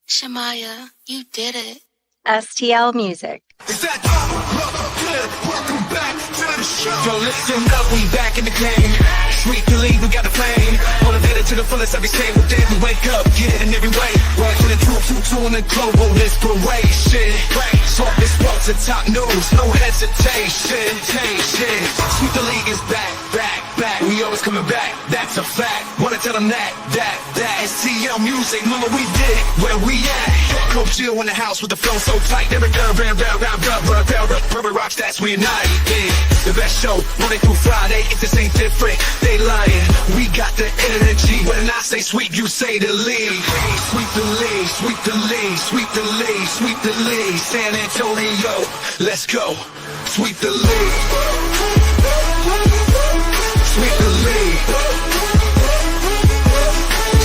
Shamaya, you did it. STL Music. Welcome back to the show. Yo, listen up, we back in the game. Sweet the league, we got the flame. Motivated to the fullest every day. With day we wake up, get in every way. Working it through in the global inspiration. Talk this world to top news, no hesitation. Sweet the league is back. We always coming back, that's a fact. Wanna tell them that. STL Music, remember we did it, where we at? Coach Jill in the house with the flow so tight. Rebroadcast, we unite. The best show, Monday through Friday. If this ain't different, they lying. We got the energy. When I say sweep, you say the league. Sweep the league, sweep the league, sweep the league, sweep the league. San Antonio, let's go. Sweep the league. Sweep the league.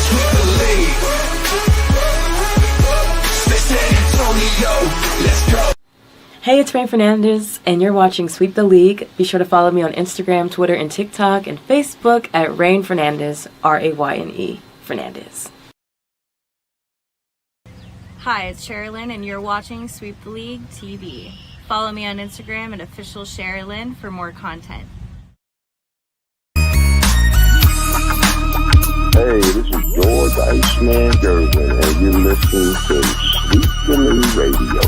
Sweep the league. San Antonio, let's go. Hey, it's Rain Fernandez, and you're watching Sweep the League. Be sure to follow me on Instagram, Twitter, and TikTok, and Facebook at Rain Fernandez, Rayne Fernandez. Hi, it's Sherilyn, and you're watching Sweep the League TV. Follow me on Instagram at official Sherilyn for more content. Hey, this is George Iceman Gervin, and you're listening to Sweep the League Radio.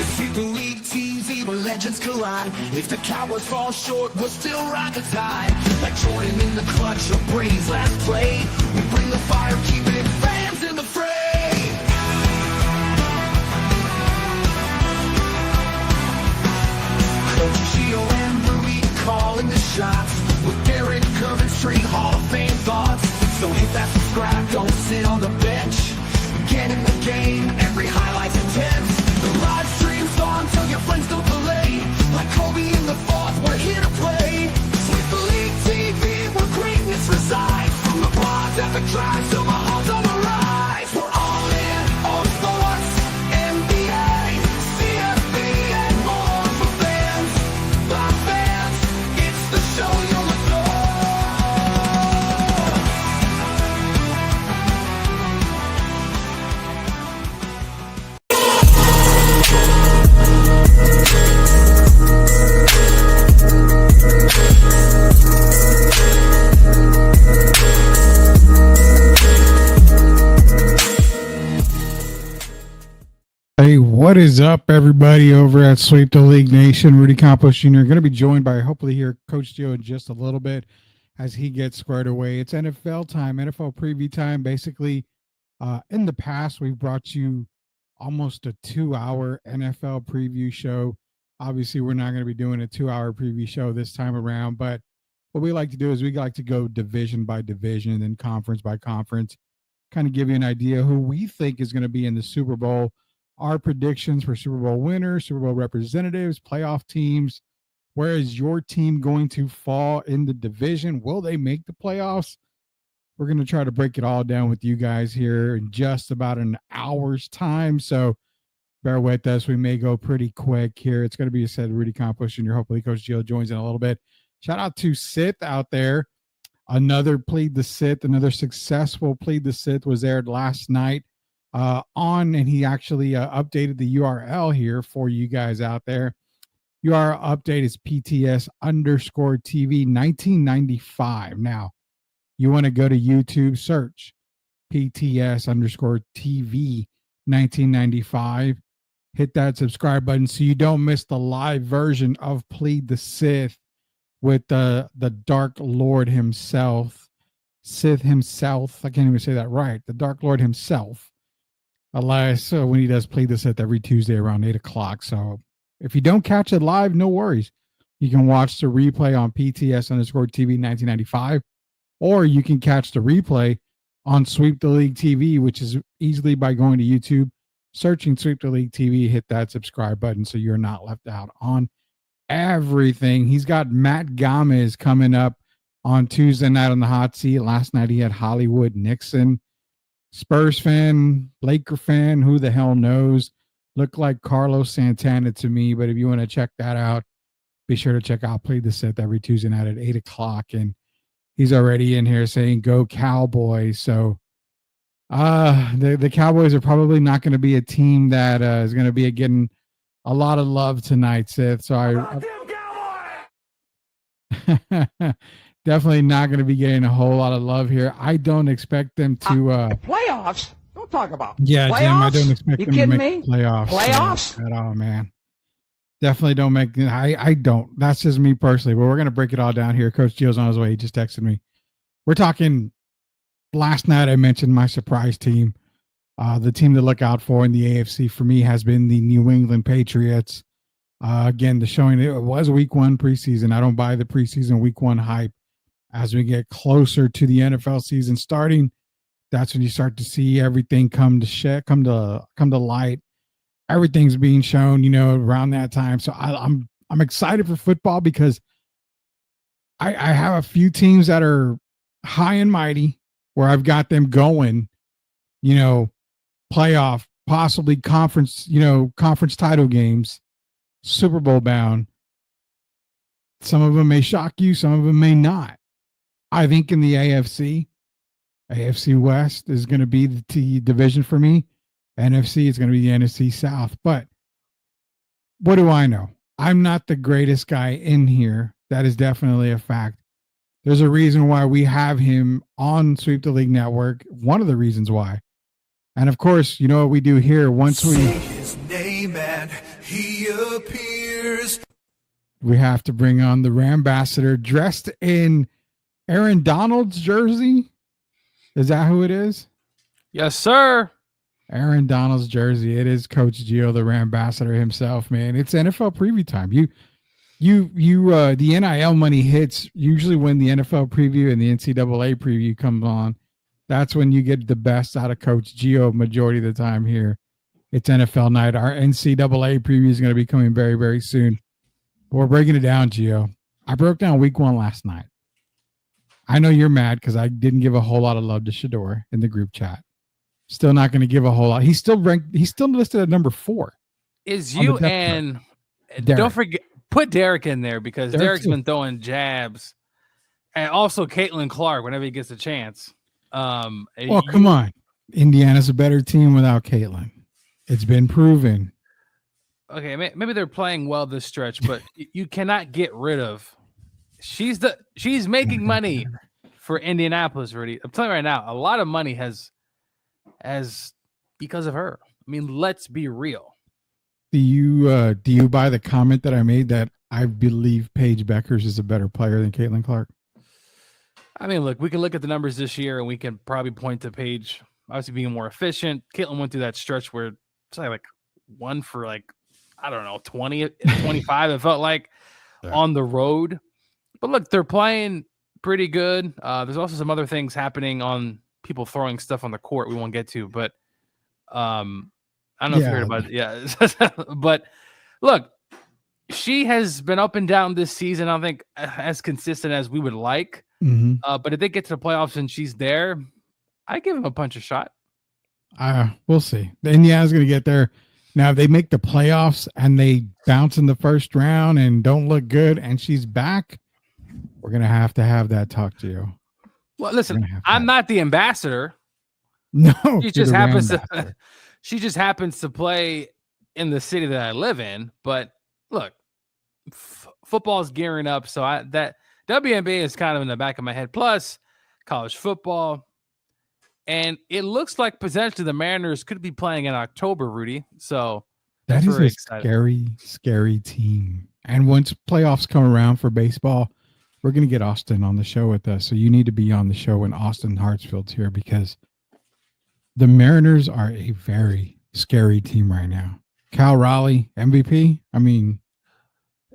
Sweep the league TV where legends collide. If the Cowboys fall short, we'll still ride the tide. Like Jordan in the clutch or Brady's last play. We bring the fire, keeping fans in the fray. Coach Gio and Rudy calling the shots. With Derek Coventry, Hall of Fame thoughts. So hit that subscribe, don't sit on the bench. Get in the game, every highlight's intense. The live stream's on, tell your friends don't delay. Like Kobe in the fourth, we're here to play. Sweep the League TV, where greatness resides. From the pods at the drive, till my heart's on the rise. We're all in on sports, NBA, CFB, and more for fans. By fans, it's the show you'll adore. Hey, what is up, everybody over at Sweep the League Nation? Rudy Campos Jr. going to be joined by, hopefully, here Coach Gio in just a little bit as he gets squared away. It's NFL time, NFL preview time. Basically, in the past, we've brought you almost a 2-hour NFL preview show. Obviously, we're not going to be doing a 2-hour preview show this time around, but what we like to do is we like to go division by division and then conference by conference, kind of give you an idea who we think is going to be in the Super Bowl. Our predictions for Super Bowl winners, Super Bowl representatives, playoff teams. Where is your team going to fall in the division? Will they make the playoffs? We're going to try to break it all down with you guys here in just about an hour's time. So bear with us. We may go pretty quick here. It's going to be a set of Rudy Campos Jr. Hopefully Coach Gio joins in a little bit. Shout out to Sith out there. Another Plead the Sith, another successful Plead the Sith was aired last night. And he actually updated the URL here for you guys out there. URL update is PTS_TV 1995. Now, you want to go to YouTube, search PTS_TV 1995. Hit that subscribe button so you don't miss the live version of Plead the Sith with the Dark Lord himself, Sith himself. I can't even say that right. The Dark Lord himself. Elias, when he does Plead the Sith every Tuesday around 8 o'clock. So if you don't catch it live, no worries. You can watch the replay on PTS_TV 1995, or you can catch the replay on Sweep the League TV, which is easily by going to YouTube, searching Sweep the League TV, hit that subscribe button so you're not left out on everything. He's got Matt Gomez coming up on Tuesday night on the hot seat. Last night he had Hollywood Nixon. Spurs fan, Laker fan, who the hell knows? Looked like Carlos Santana to me, but if you want to check that out, be sure to check out Play the Sith every Tuesday night at 8 o'clock. And he's already in here saying, go Cowboys. So the Cowboys are probably not going to be a team that is going to be getting a lot of love tonight, Sith. So definitely not going to be getting a whole lot of love here. I don't expect them to playoffs. Don't talk about yeah, playoffs? Jim. I don't expect You them to kidding make me? playoffs. Playoffs? At all, man. Definitely don't make. I don't. That's just me personally. But we're gonna break it all down here. Coach Gio's on his way. He just texted me. We're talking. Last night I mentioned my surprise team. The team to look out for in the AFC for me has been the New England Patriots. Again, the showing it was week 1 preseason. I don't buy the preseason week 1 hype. As we get closer to the NFL season starting, that's when you start to see everything come to light. Everything's being shown, around that time. So I'm excited for football because I have a few teams that are high and mighty where I've got them going, playoff, possibly conference title games, Super Bowl bound. Some of them may shock you, some of them may not. I think in the AFC West is going to be the division for me. NFC is going to be the NFC South. But what do I know? I'm not the greatest guy in here. That is definitely a fact. There's a reason why we have him on Sweep the League Network. One of the reasons why. And of course, you know what we do here once we Say his name and he appears. We have to bring on the Rambassador dressed in Aaron Donald's jersey. Is that who it is? Yes, sir. Aaron Donald's jersey. It is Coach Gio, the Rambassador himself, man. It's NFL preview time. The NIL money hits usually when the NFL preview and the NCAA preview comes on. That's when you get the best out of Coach Gio majority of the time here. It's NFL night. Our NCAA preview is going to be coming very, very soon. We're breaking it down, Gio. I broke down week 1 last night. I know you're mad because I didn't give a whole lot of love to Shador in the group chat. Still not going to give a whole lot. He's still listed at number 4. Is you and Derek. Don't forget, put Derek in there because Derek's too. been throwing jabs. And also Caitlin Clark whenever he gets a chance. Well, come on. Indiana's a better team without Caitlin. It's been proven. Okay, maybe they're playing well this stretch, but you cannot get rid of. She's making money for Indianapolis, Rudy. I'm telling you right now, a lot of money has because of her. I mean, let's be real. Do you buy the comment that I made that I believe Paige Beckers is a better player than Caitlin Clark? I mean, look, we can look at the numbers this year and we can probably point to Paige obviously being more efficient. Caitlin went through that stretch where it's like one for 20, 25, it felt like on the road. But look, they're playing pretty good. There's also some other things happening on people throwing stuff on the court we won't get to, but I don't know if you heard about it. Yeah. But look, she has been up and down this season. I don't think as consistent as we would like. Mm-hmm. But if they get to the playoffs and she's there, I give him a punch a shot. We'll see. Indiana's going to get there. Now, if they make the playoffs and they bounce in the first round and don't look good and she's back, we're going to have that talk to you. Well, listen, I'm not the ambassador. No, she just happens to play in the city that I live in. But look, football is gearing up, so that WNBA is kind of in the back of my head. Plus, college football, and it looks like potentially the Mariners could be playing in October, Rudy. So that is a exciting. scary, scary team. And once playoffs come around for baseball, we're going to get Austin on the show with us. So you need to be on the show when Austin Hartsfield's here because the Mariners are a very scary team right now. Cal Raleigh, MVP. I mean,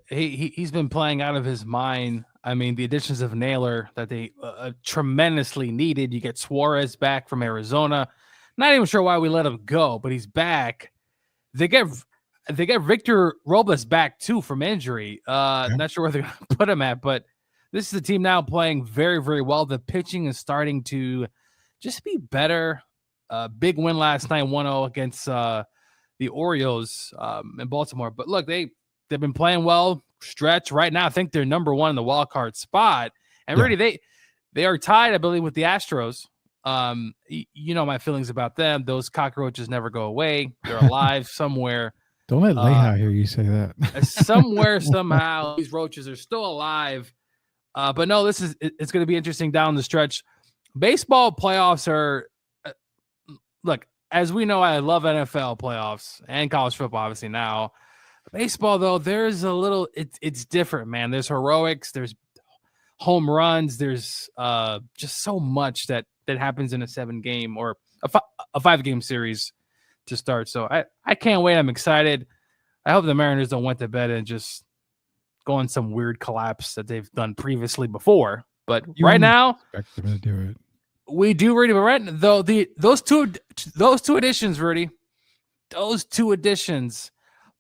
he's been playing out of his mind. I mean, the additions of Naylor that they tremendously needed. You get Suarez back from Arizona. Not even sure why we let him go, but he's back. They get Victor Robles back too from injury. Not sure where they're going to put him at, but this is a team now playing very, very well. The pitching is starting to just be better. Big win last night, 1-0 against the Orioles in Baltimore. But look, they've been playing well. stretch right now. I think they're number one in the wild card spot, and really they are tied, I believe, with the Astros. You know my feelings about them. Those cockroaches never go away. They're alive somewhere. Don't let Leha hear you say that. Somewhere, somehow, these roaches are still alive. But no, it's going to be interesting down the stretch. Baseball playoffs are, look, as we know, I love NFL playoffs and college football, obviously now. Baseball, though, there's a little, it's different, man. There's heroics, there's home runs, there's just so much that happens in a 7-game or a 5-game series to start. So I can't wait. I'm excited. I hope the Mariners don't went to bed and just go on some weird collapse that they've done previously before. But right now, expect them to do it. We do, Rudy. But right, though, those two additions, Rudy, those two additions,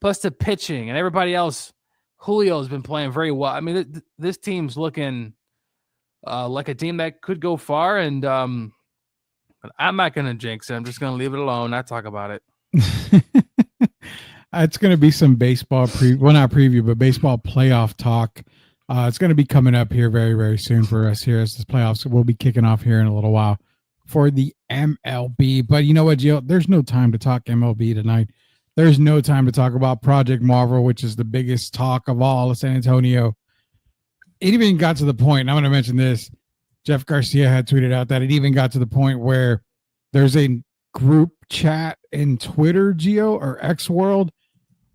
plus the pitching and everybody else, Julio has been playing very well. I mean, this team's looking like a team that could go far. And but I'm not going to jinx it. I'm just going to leave it alone. Not talk about it. It's going to be some baseball not preview, but baseball playoff talk. It's going to be coming up here very, very soon for us here as the playoffs will be kicking off here in a little while for the MLB. But you know what, Gio? There's no time to talk MLB tonight. There's no time to talk about Project Marvel, which is the biggest talk of all of San Antonio. It even got to the point, and I'm going to mention this, Jeff Garcia had tweeted out that it even got to the point where there's a group chat in Twitter, Gio, or X World,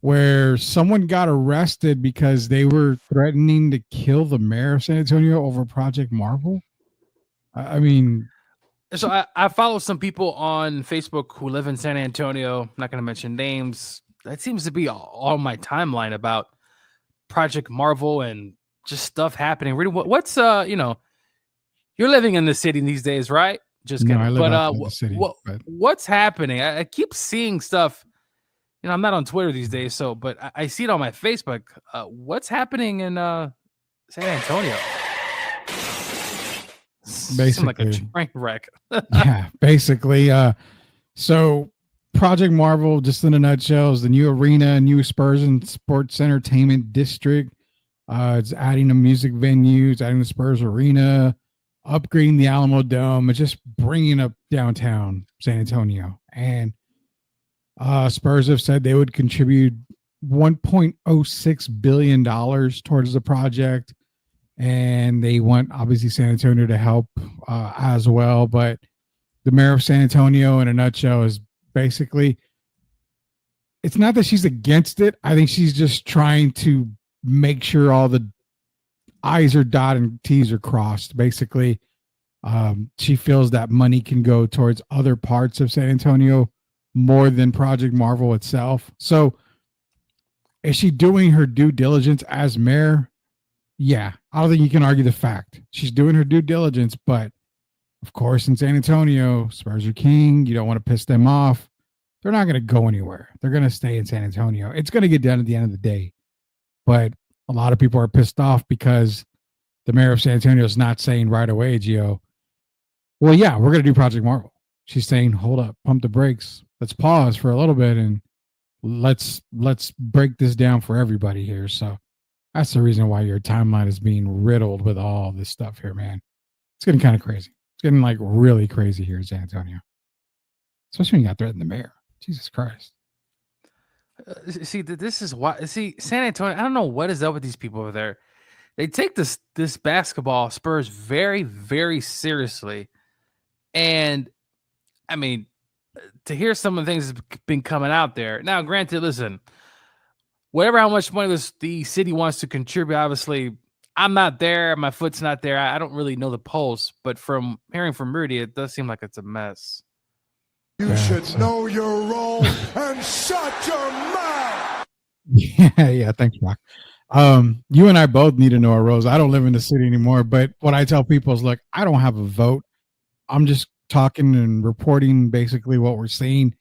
where someone got arrested because they were threatening to kill the mayor of San Antonio over Project Marvel. I mean... So I follow some people on Facebook who live in San Antonio. I'm not going to mention names. That seems to be all my timeline about Project Marvel and just stuff happening. Really, what's you're living in the city these days, right? Just kidding. No, I live out in the city, what's happening? I keep seeing stuff. You know, I'm not on Twitter these days, but I see it on my Facebook. What's happening in San Antonio? Basically, like a train wreck. Yeah, basically. So Project Marvel, just in a nutshell, is the new arena, new Spurs and Sports Entertainment District. It's adding a music venue, it's adding the Spurs Arena, upgrading the Alamo Dome. It's just bringing up downtown San Antonio. And Spurs have said they would contribute $1.06 billion towards the project. And they want, obviously, San Antonio to help as well. But the mayor of San Antonio, in a nutshell, is basically, it's not that she's against it. I think she's just trying to make sure all the I's are dotted and T's are crossed. Basically, she feels that money can go towards other parts of San Antonio more than Project Marvel itself. So is she doing her due diligence as mayor? Yeah, I don't think you can argue the fact. She's doing her due diligence, but of course, in San Antonio, Spurs are king. You don't want to piss them off. They're not going to go anywhere. They're going to stay in San Antonio. It's going to get done at the end of the day. But a lot of people are pissed off because the mayor of San Antonio is not saying right away, Gio, well, yeah, we're going to do Project Marvel. She's saying, hold up, pump the brakes. Let's pause for a little bit and let's break this down for everybody here. So that's the reason why your timeline is being riddled with all this stuff here, man. It's getting kind of crazy. It's getting like really crazy here in San Antonio. Especially when you got threatened the mayor. Jesus Christ. This is why. San Antonio, I don't know what is up with these people over there. They take this basketball Spurs very, very seriously. And, I mean, to hear some of the things that's been coming out there. Now, granted, listen, how much money the city wants to contribute, obviously, I'm not there. My foot's not there. I don't really know the pulse. But from hearing from Rudy, it does seem like it's a mess. You should know your role and shut your mouth. Yeah, thanks, Rock. You and I both need to know our roles. I don't live in the city anymore, but what I tell people is, look, I don't have a vote. I'm just talking and reporting basically what we're seeing.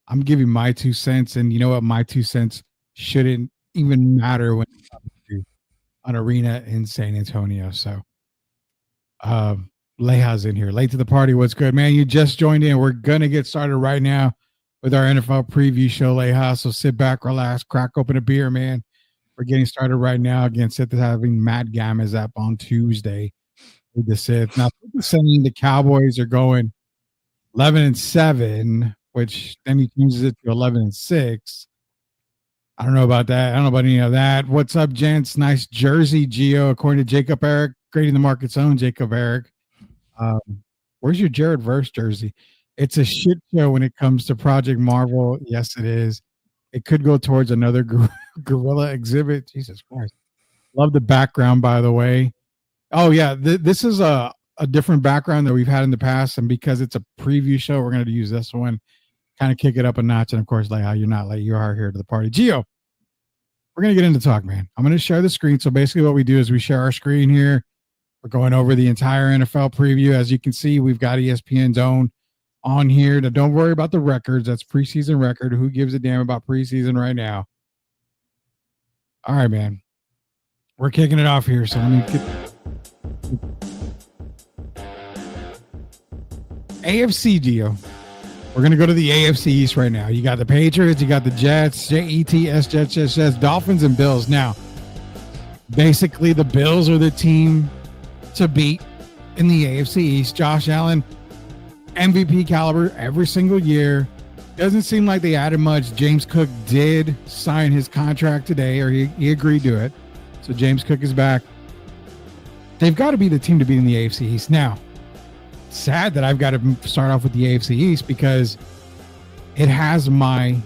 I'm giving my 2 cents, and you know what? My 2 cents shouldn't even matter when it comes to an arena in San Antonio. So, Leha's in here, late to the party. What's good, man? You just joined in. We're gonna get started right now with our NFL preview show, Leha. So sit back, relax, crack open a beer, man. We're getting started right now. Again, Sith is having Matt Gammas up on Tuesday with the Sith. Now, saying the Cowboys are going 11-7, which then he changes it to 11-6. I don't know about that. I don't know about any of that. What's up, gents? Nice jersey, Gio. According to Jacob Eric, grading the market's own Jacob Eric. Where's your Jared Verse jersey? It's a shit show when it comes to Project Marvel. Yes, it is. It could go towards another gorilla exhibit. Jesus Christ. Love the background, by the way. Oh, yeah. This is a different background that we've had in the past. And because it's a preview show, we're going to use this one, kind of kick it up a notch. And, of course, like how you're not late, you are here to the party. Gio, we're going to get into talk, man. I'm going to share the screen. So basically what we do is we share our screen here. We're going over the entire NFL preview. As you can see, we've got ESPN Zone on here. Now, don't worry about the records. That's preseason record. Who gives a damn about preseason right now? All right, man. We're kicking it off here. So let me get AFC, Gio. We're going to go to the AFC East right now. You got the Patriots. You got the Jets, Jets, Dolphins, and Bills. Now, basically, the Bills are the team to beat in the AFC East. Josh Allen, MVP caliber every single year. Doesn't seem like they added much. James Cook did sign his contract today, or he agreed to it. So James Cook is back. They've got to be the team to beat in the AFC East. Now, sad that I've got to start off with the AFC East because it has my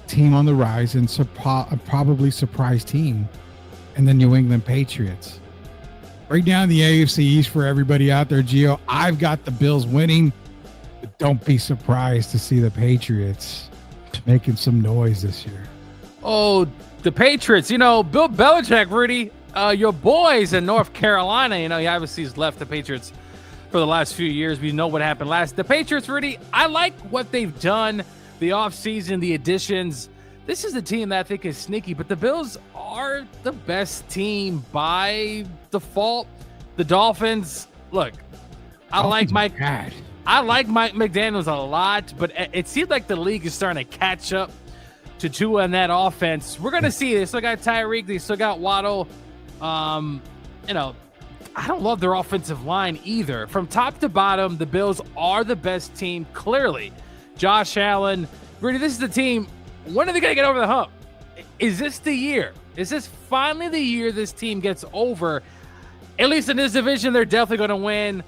team on the rise and probably surprise team and the New England Patriots. Right now in the AFC East for everybody out there, Gio, I've got the Bills winning, but don't be surprised to see the Patriots making some noise this year. Oh, the Patriots, Bill Belichick, Rudy, your boys in North Carolina, he obviously has left the Patriots for the last few years. We know what happened last. The Patriots, Rudy, I like what they've done, the offseason, the additions. This is a team that I think is sneaky, but the Bills are the best team by default. The Dolphins, look, I like Mike McDaniels a lot, but it seems like the league is starting to catch up to Tua in that offense. We're going to see. They still got Tyreek. They still got Waddle. I don't love their offensive line either. From top to bottom, the Bills are the best team, clearly. Josh Allen. Rudy, this is the team. When are they going to get over the hump? Is this the year? Is this finally the year this team gets over? At least in this division, they're definitely going to win.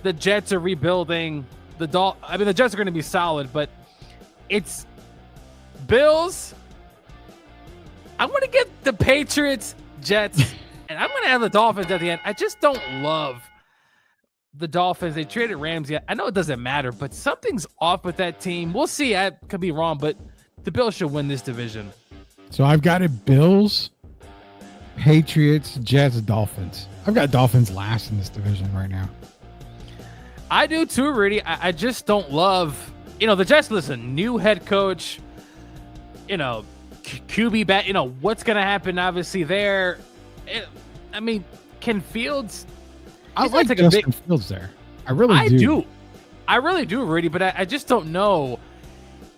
The Jets are rebuilding. The Jets are going to be solid, but it's Bills. I'm going to get the Patriots, Jets, and I'm going to have the Dolphins at the end. I just don't love the Dolphins. They traded Ramsey. I know it doesn't matter, but something's off with that team. We'll see. I could be wrong, but the Bills should win this division. So I've got it Bills, Patriots, Jets, Dolphins. I've got Dolphins last in this division right now. I do too, Rudy. I just don't love, the Jets, listen, new head coach, QB back, what's going to happen obviously there. Can Fields, I like Justin Fields there. I really do. I really do, Rudy, but I just don't know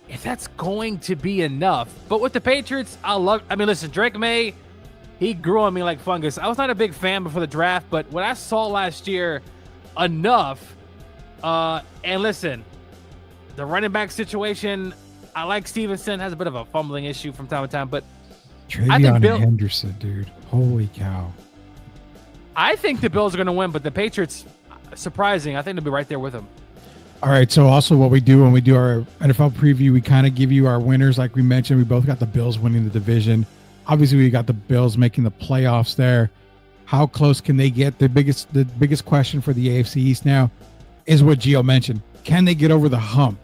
if that's going to be enough. But with the Patriots, listen, Drake May, he grew on me like fungus. I was not a big fan before the draft, but what I saw last year, enough. And listen, the running back situation, I like Stevenson, has a bit of a fumbling issue from time to time, but I think Henderson, dude. Holy cow. I think the Bills are going to win, but the Patriots, surprising, I think they'll be right there with them. All right, so also what we do when we do our NFL preview, we kind of give you our winners. Like we mentioned, we both got the Bills winning the division. Obviously, we got the Bills making the playoffs there. How close can they get? The biggest question for the AFC East now is what Gio mentioned. Can they get over the hump?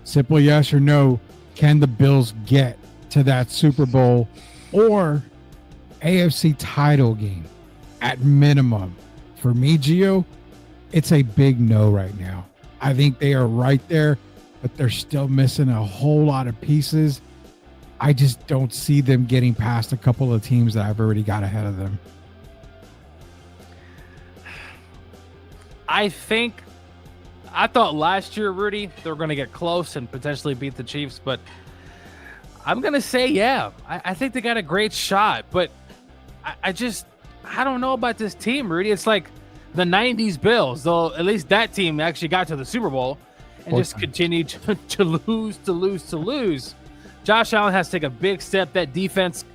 Simple yes or no. Can the Bills get to that Super Bowl or AFC title game at minimum? For me, Gio, it's a big no right now. I think they are right there, but they're still missing a whole lot of pieces. I just don't see them getting past a couple of teams that I've already got ahead of them. I thought last year, Rudy, they were going to get close and potentially beat the Chiefs, but I'm going to say, yeah, I think they got a great shot, but I don't know about this team, Rudy. It's like the 90s Bills, though at least that team actually got to the Super Bowl and just continued to lose. Josh Allen has to take a big step. That defense,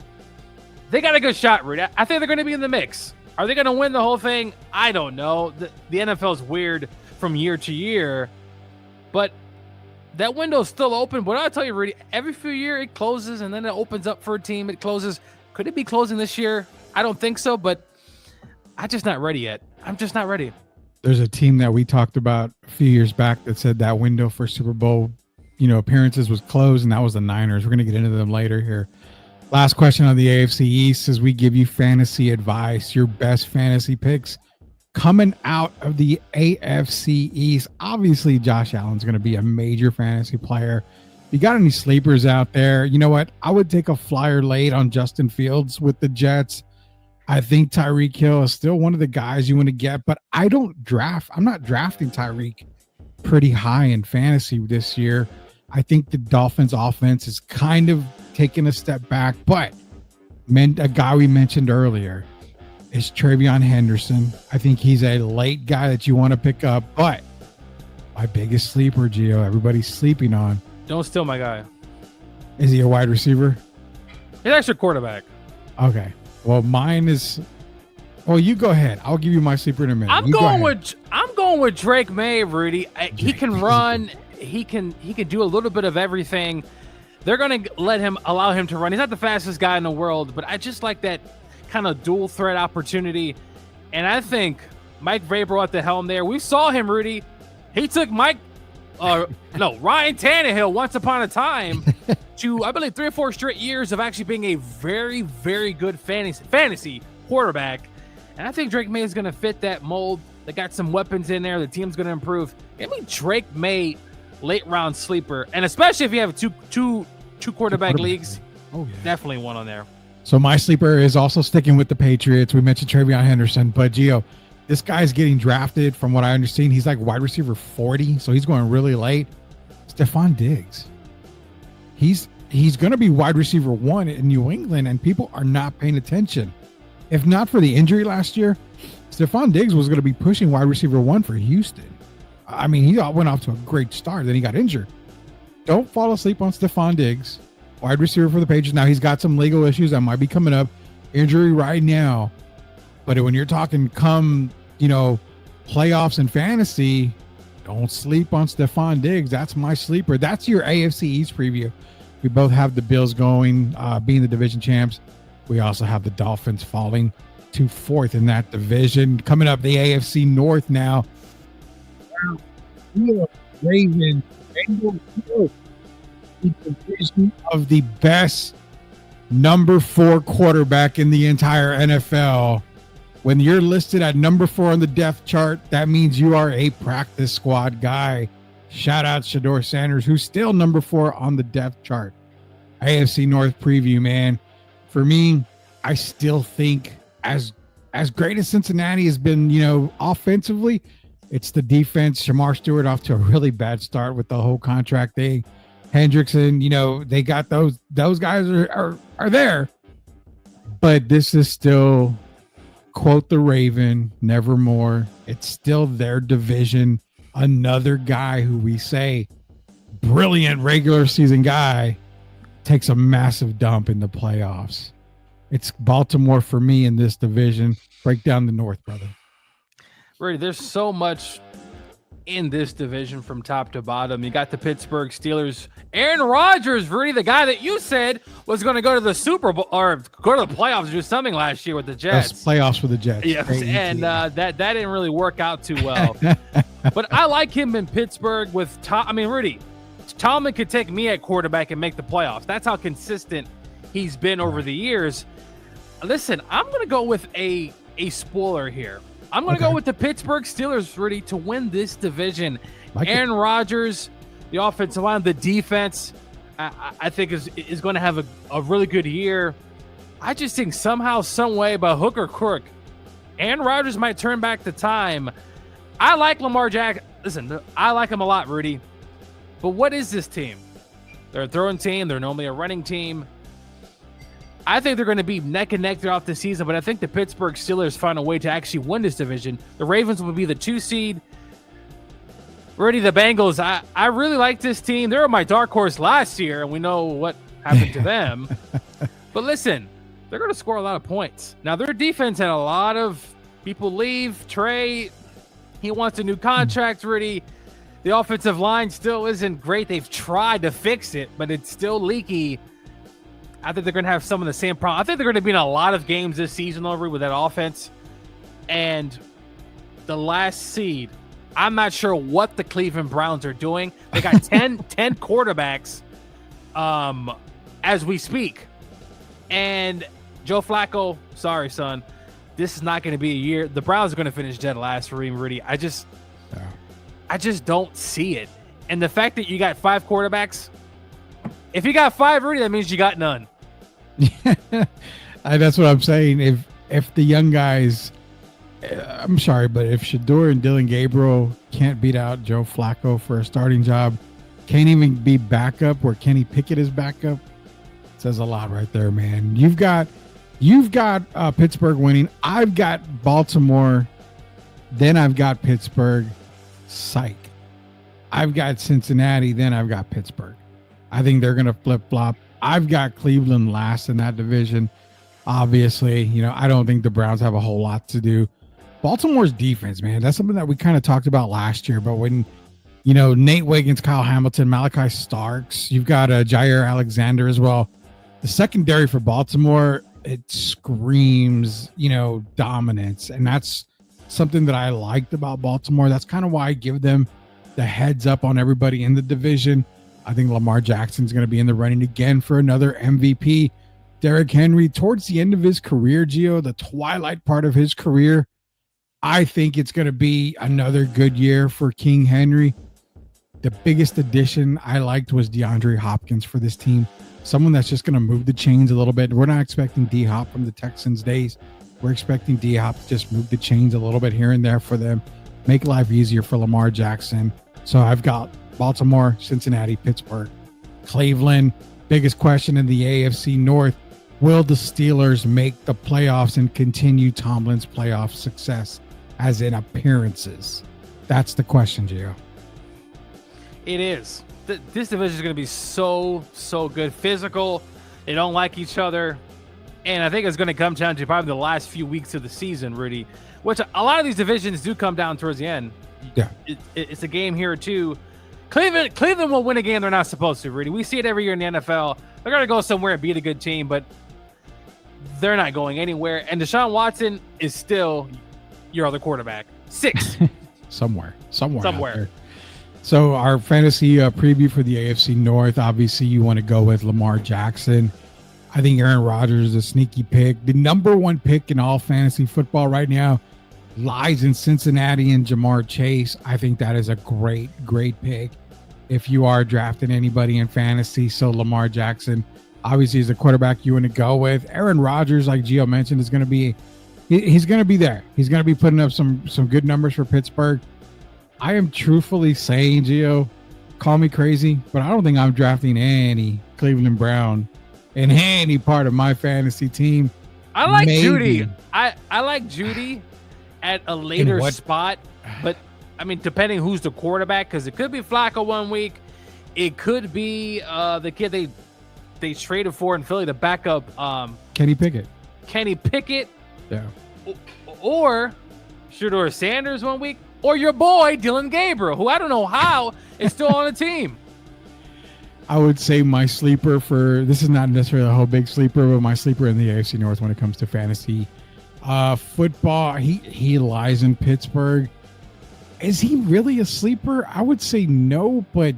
they got a good shot, Rudy. I think they're going to be in the mix. Are they going to win the whole thing? I don't know. The NFL is weird from year to year, but that window's still open. But I'll tell you, Rudy, every few years it closes and then it opens up for a team. It closes. Could it be closing this year? I don't think so, but I'm just not ready yet. I'm just not ready. There's a team that we talked about a few years back that said that window for Super Bowl, appearances was closed, and that was the Niners. We're going to get into them later here. Last question on the AFC East as we give you fantasy advice, your best fantasy picks coming out of the AFC East. Obviously, Josh Allen's going to be a major fantasy player. If you got any sleepers out there, you know what? I would take a flyer late on Justin Fields with the Jets. I think Tyreek Hill is still one of the guys you want to get, but I'm not drafting Tyreek pretty high in fantasy this year. I think the Dolphins offense is kind of taking a step back, but a guy we mentioned earlier is Travion Henderson. I think he's a late guy that you want to pick up, but my biggest sleeper, Gio, everybody's sleeping on. Don't steal my guy. Is he a wide receiver? He's actually a quarterback. Okay. Well, mine is. Well, you go ahead. I'll give you my sleeper in a minute. I'm going with Drake May, Rudy. He can run. He can do a little bit of everything. They're going to allow him to run. He's not the fastest guy in the world, but I just like that kind of dual threat opportunity. And I think Mike Vrabel at the helm there. We saw him, Rudy. He took Ryan Tannehill once upon a time to, I believe, 3 or 4 straight years of actually being a very, very good fantasy quarterback. And I think Drake May is going to fit that mold. They got some weapons in there. The team's going to improve. Give me Drake May, late round sleeper. And especially if you have two quarterback leagues, definitely one on there. So my sleeper is also sticking with the Patriots. We mentioned Travion Henderson, but Gio, this guy's getting drafted. From what I understand, he's like wide receiver 40, so he's going really late. Stephon Diggs. He's going to be wide receiver 1 in New England, and people are not paying attention. If not for the injury last year, Stephon Diggs was going to be pushing wide receiver 1 for Houston. I mean, he went off to a great start, then he got injured. Don't fall asleep on Stephon Diggs, wide receiver for the Patriots. Now, he's got some legal issues that might be coming up. Injury right now. But when you're talking playoffs and fantasy, don't sleep on Stephon Diggs. That's my sleeper. That's your AFC East preview. We both have the Bills going, being the division champs. We also have the Dolphins falling to 4th in that division. Coming up, the AFC North now. Ravens, the division of the best number 4 quarterback in the entire NFL. When you're listed at number 4 on the depth chart, that means you are a practice squad guy. Shout out Shador Sanders, who's still number 4 on the depth chart. AFC North preview, man. For me, I still think as great as Cincinnati has been, offensively, it's the defense. Shamar Stewart off to a really bad start with the whole contract thing. Hendrickson, they got those guys are there. But this is still, quote the Raven, nevermore. It's still their division. Another guy who we say brilliant regular season guy takes a massive dump in the playoffs. It's Baltimore for me in this division. Break down the North, brother. Rudy, there's so much in this division from top to bottom. You got the Pittsburgh Steelers. Aaron Rodgers, Rudy, the guy that you said was going to go to the Super Bowl or go to the playoffs or do something last year with the Jets. That's playoffs with the Jets. Yes, and that didn't really work out too well. But I like him in Pittsburgh with Tom. I mean, Rudy, Tomlin could take me at quarterback and make the playoffs. That's how consistent he's been over the years. Listen, I'm going to go with a spoiler here. I'm going to go with the Pittsburgh Steelers, Rudy, to win this division. Aaron Rodgers, the offensive line, the defense, I think is going to have a really good year. I just think somehow, some way, by hook or crook, Aaron Rodgers might turn back the time. I like Lamar Jackson. Listen, I like him a lot, Rudy. But what is this team? They're a throwing team. They're normally a running team. I think they're going to be neck and neck throughout the season, but I think the Pittsburgh Steelers find a way to actually win this division. The Ravens will be the 2 seed. Rudy, the Bengals, I really like this team. They were my dark horse last year, and we know what happened to them. But listen, they're going to score a lot of points. Now, their defense had a lot of people leave. Trey, he wants a new contract, Rudy. The offensive line still isn't great. They've tried to fix it, but it's still leaky. I think they're going to have some of the same problem. I think they're going to be in a lot of games this season over with that offense. And the last seed, I'm not sure what the Cleveland Browns are doing. They got 10 quarterbacks as we speak. And Joe Flacco, sorry, son, this is not going to be a year. The Browns are going to finish dead last for Rudy. I just don't see it. And the fact that you got 5 quarterbacks, if you got 5, Rudy, that means you got none. That's what I'm saying. If the young guys, I'm sorry, but if Shador and Dylan Gabriel can't beat out Joe Flacco for a starting job, can't even be backup where Kenny Pickett is backup, says a lot right there, man. You've got Pittsburgh winning. I've got Baltimore. Then I've got Pittsburgh. Psych. I've got Cincinnati. Then I've got Pittsburgh. I think they're going to flip-flop. I've got Cleveland last in that division. Obviously, I don't think the Browns have a whole lot to do. Baltimore's defense, man, that's something that we kind of talked about last year. But when, Nate Wiggins, Kyle Hamilton, Malachi Starks, you've got Jair Alexander as well. The secondary for Baltimore, it screams, dominance. And that's something that I liked about Baltimore. That's kind of why I give them the heads up on everybody in the division. I think Lamar Jackson's going to be in the running again for another MVP. Derrick Henry, towards the end of his career, Gio, the twilight part of his career, I think it's going to be another good year for King Henry. The biggest addition I liked was DeAndre Hopkins for this team. Someone that's just going to move the chains a little bit. We're not expecting D-Hop from the Texans days. We're expecting D-Hop to just move the chains a little bit here and there for them, make life easier for Lamar Jackson. So I've got Baltimore, Cincinnati, Pittsburgh, Cleveland. Biggest question in the AFC North, will the Steelers make the playoffs and continue Tomlin's playoff success as in appearances? That's the question, Gio. It is. This division is going to be so good. Physical. They don't like each other. And I think it's going to come down to probably the last few weeks of the season, Rudy, which a lot of these divisions do come down towards the end. Yeah. It's a game here or two. Cleveland will win a game they're not supposed to, Rudy. We see it every year in the NFL. They're going to go somewhere and beat a good team, but they're not going anywhere. And Deshaun Watson is still your other quarterback. 6. Somewhere. So our fantasy preview for the AFC North, obviously you want to go with Lamar Jackson. I think Aaron Rodgers is a sneaky pick. The number 1 pick in all fantasy football right now lies in Cincinnati and Jamar Chase. I think that is a great pick if you are drafting anybody in fantasy. So Lamar Jackson obviously is the quarterback you want to go with. Aaron Rodgers, like Gio mentioned, is going to be he's going to be there. He's going to be putting up some good numbers for Pittsburgh. I am truthfully saying, Gio, call me crazy, but I don't think I'm drafting any Cleveland Brown in any part of my fantasy team. I like Judy. I like Judy at a later spot, but I mean, depending who's the quarterback, because it could be Flacco one week, it could be the kid they traded for in Philly, the backup, Kenny Pickett. Yeah. Or Shador Sanders one week, or your boy Dylan Gabriel, who I don't know how is still on the team. I would say my sleeper this is not necessarily a whole big sleeper, but my sleeper in the AFC North when it comes to fantasy football, he lies in Pittsburgh. Is he really a sleeper? I would say no, but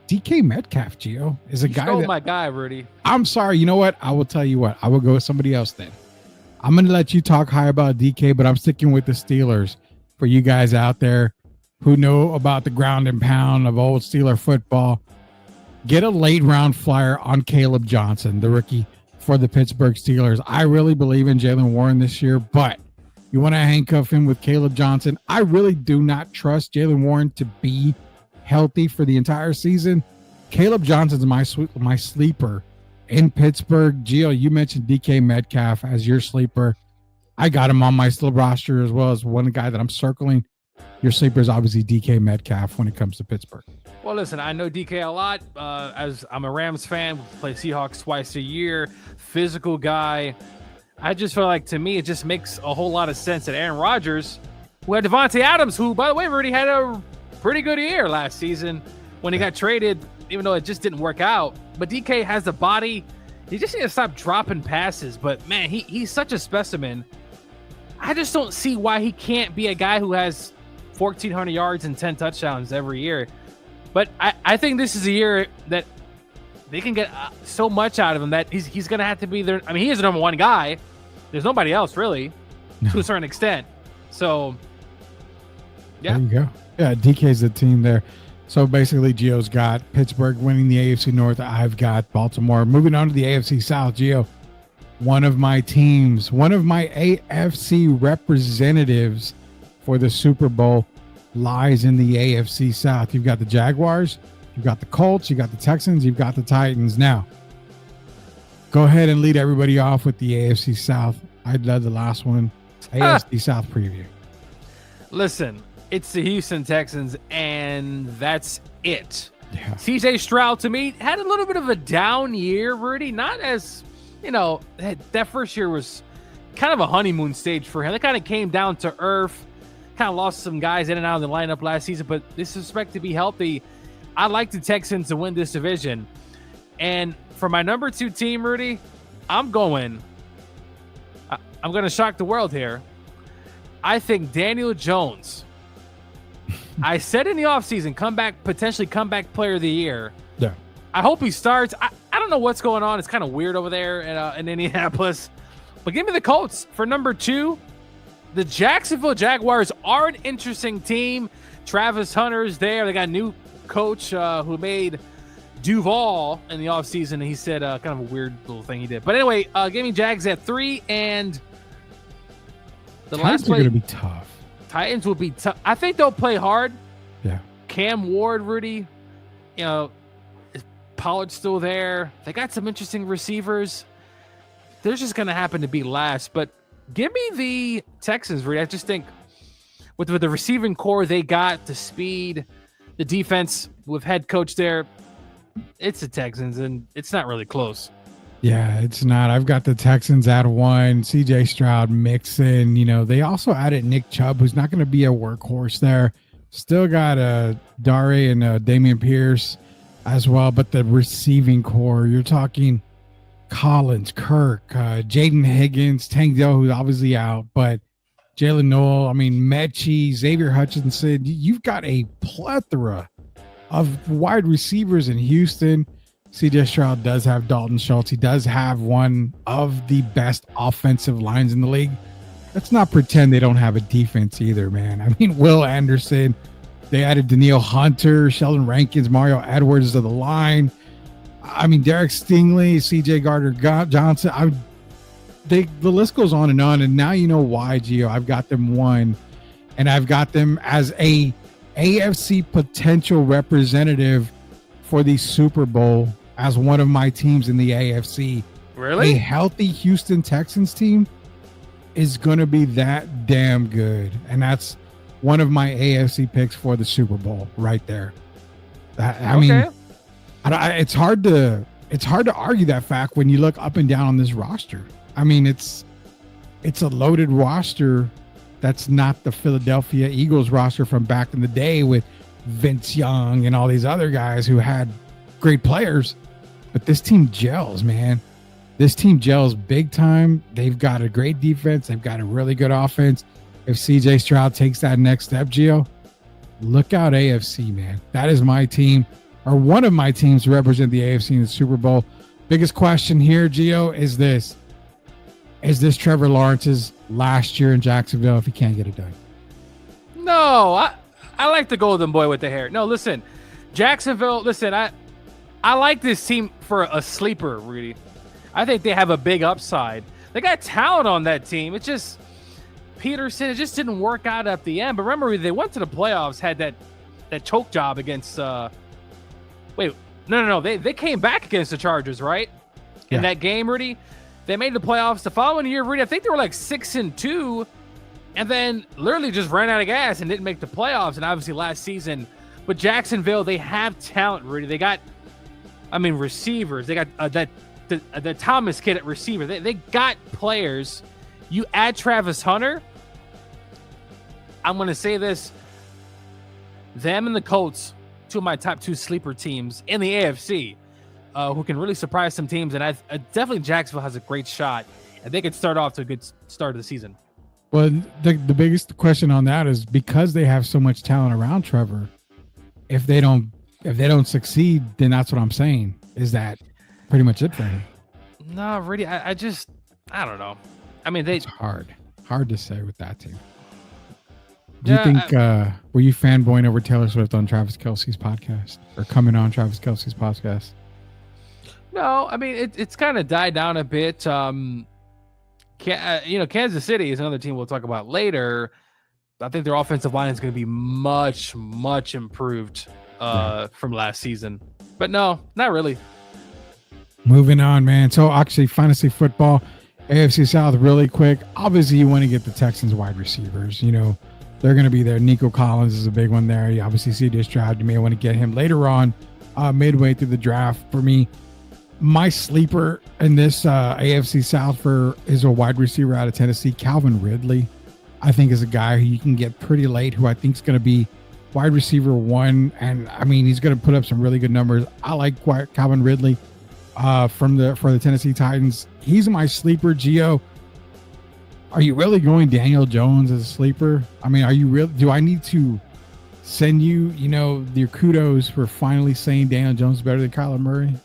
DK Metcalf, Gio, is a guy my guy, Rudy. I'm sorry. You know what? I will tell you what. I will go with somebody else then. I'm going to let you talk high about DK, but I'm sticking with the Steelers. For you guys out there who know about the ground and pound of old Steeler football, get a late round flyer on Caleb Johnson, the rookie for the Pittsburgh Steelers. I really believe in Jaylen Warren this year, but you want to handcuff him with Caleb Johnson. I really do not trust Jaylen Warren to be healthy for the entire season. Caleb Johnson's my sleeper in Pittsburgh. Gio, you mentioned DK Metcalf as your sleeper. I got him on my still roster as well as one guy that I'm circling. Your sleeper is obviously DK Metcalf when it comes to Pittsburgh. Well, listen, I know DK a lot. As I'm a Rams fan, play Seahawks twice a year, physical guy. I just feel like, to me, it just makes a whole lot of sense that Aaron Rodgers, who had Devontae Adams, who, by the way, already had a pretty good year last season when he got traded, even though it just didn't work out. But DK has the body. He just needs to stop dropping passes. But, man, he's such a specimen. I just don't see why he can't be a guy who has 1,400 yards and 10 touchdowns every year. But I think this is a year that they can get so much out of him that he's going to have to be there. I mean, he is the number one guy. There's nobody else, really, to a certain extent. So, yeah. There you go. Yeah, DK's the team there. So, basically, Gio's got Pittsburgh winning the AFC North. I've got Baltimore. Moving on to the AFC South, Gio. One of my teams, one of my AFC representatives for the Super Bowl lies in the AFC South. You've got the Jaguars, you've got the Colts, you've got the Texans, you've got the Titans. Now, go ahead and lead everybody off with the AFC South. I'd love the last one. AFC South preview. Listen, it's the Houston Texans, and that's it. Yeah. CJ Stroud, to me, had a little bit of a down year, Rudy. Not as, that first year was kind of a honeymoon stage for him. It kind of came down to earth. Kind of lost some guys in and out of the lineup last season, but this is expected to be healthy. I like the Texans to win this division. And for my number 2 team, Rudy, I'm going to shock the world here. I think Daniel Jones, I said in the offseason, potentially comeback player of the year. Yeah. I hope he starts. I don't know what's going on. It's kind of weird over there in Indianapolis. But give me the Colts for number 2. The Jacksonville Jaguars are an interesting team. Travis Hunter's there. They got a new coach who made Duval in the offseason. He said kind of a weird little thing he did. But anyway, give me Jags at 3. And the Titans last play, are going to be tough. Titans will be tough. I think they'll play hard. Yeah. Cam Ward, Rudy, is Pollard still there? They got some interesting receivers. They're just going to happen to be last. But give me the Texans, Rudy. I just think with the receiving core they got, the speed, the defense with head coach there, it's the Texans, and it's not really close. Yeah, it's not. I've got the Texans at 1. CJ Stroud, Mixon. They also added Nick Chubb, who's not going to be a workhorse there. Still got Dare and Damian Pierce as well. But the receiving core, you're talking Collins, Kirk, Jaden Higgins, Tank Dell, who's obviously out, but Jalen Noel, Mechie, Xavier Hutchinson. You've got a plethora of wide receivers in Houston. CJ Stroud does have Dalton Schultz. He does have one of the best offensive lines in the league. Let's not pretend they don't have a defense either, man. Will Anderson. They added Danielle Hunter, Sheldon Rankins, Mario Edwards to the line. Derek Stingley, CJ Gardner-Johnson. The list goes on, and now you know why, Gio. I've got them 1, and I've got them as a AFC potential representative for the Super Bowl as one of my teams in the AFC. Really? A healthy Houston Texans team is going to be that damn good, and that's one of my AFC picks for the Super Bowl right there. Okay. It's hard to argue that fact when you look up and down on this roster. It's a loaded roster. That's not the Philadelphia Eagles roster from back in the day with Vince Young and all these other guys who had great players. But this team gels, man. This team gels big time. They've got a great defense. They've got a really good offense. If CJ Stroud takes that next step, Gio, look out AFC, man. That is my team, or one of my teams to represent the AFC in the Super Bowl. Biggest question here, Gio, is this. Is this Trevor Lawrence's last year in Jacksonville if he can't get it done? No, I like the golden boy with the hair. No, listen, Jacksonville, I like this team for a sleeper, Rudy. I think they have a big upside. They got talent on that team. It's just Peterson, it just didn't work out at the end. But remember, they went to the playoffs, had that choke job against No. They came back against the Chargers, right? Yeah. In that game, Rudy. They made the playoffs the following year, Rudy. I think they were like 6-2, and then literally just ran out of gas and didn't make the playoffs. And obviously last season, but Jacksonville, they have talent, Rudy. They got, receivers. They got the Thomas kid at receiver. They got players. You add Travis Hunter. I'm going to say this. Them and the Colts, two of my top 2 sleeper teams in the AFC, who can really surprise some teams. And I definitely Jacksonville has a great shot, and they could start off to a good start of the season. Well, the biggest question on that is because they have so much talent around Trevor. If they don't succeed, then that's what I'm saying. Is that pretty much it for him? No, really, I don't know. I mean, it's hard to say with that team. Do you think were you fanboying over Taylor Swift on Travis Kelce's podcast or coming on Travis Kelce's podcast? No, I mean it's kind of died down a bit. Kansas City is another team we'll talk about later. I think their offensive line is going to be much, much improved from last season. But no, not really. Moving on, man. So actually, fantasy football, AFC South, really quick. Obviously, you want to get the Texans wide receivers. They're going to be there. Nico Collins is a big one there. You obviously see this draft. You may want to get him later on, midway through the draft. For me, my sleeper in this AFC South is a wide receiver out of Tennessee, Calvin Ridley. I think is a guy who you can get pretty late, who I think is going to be wide receiver 1. And he's going to put up some really good numbers. I like Calvin Ridley for the Tennessee Titans. He's my sleeper, Gio. Are you really going Daniel Jones as a sleeper? Are you real? Do I need to send you, your kudos for finally saying Daniel Jones is better than Kyler Murray?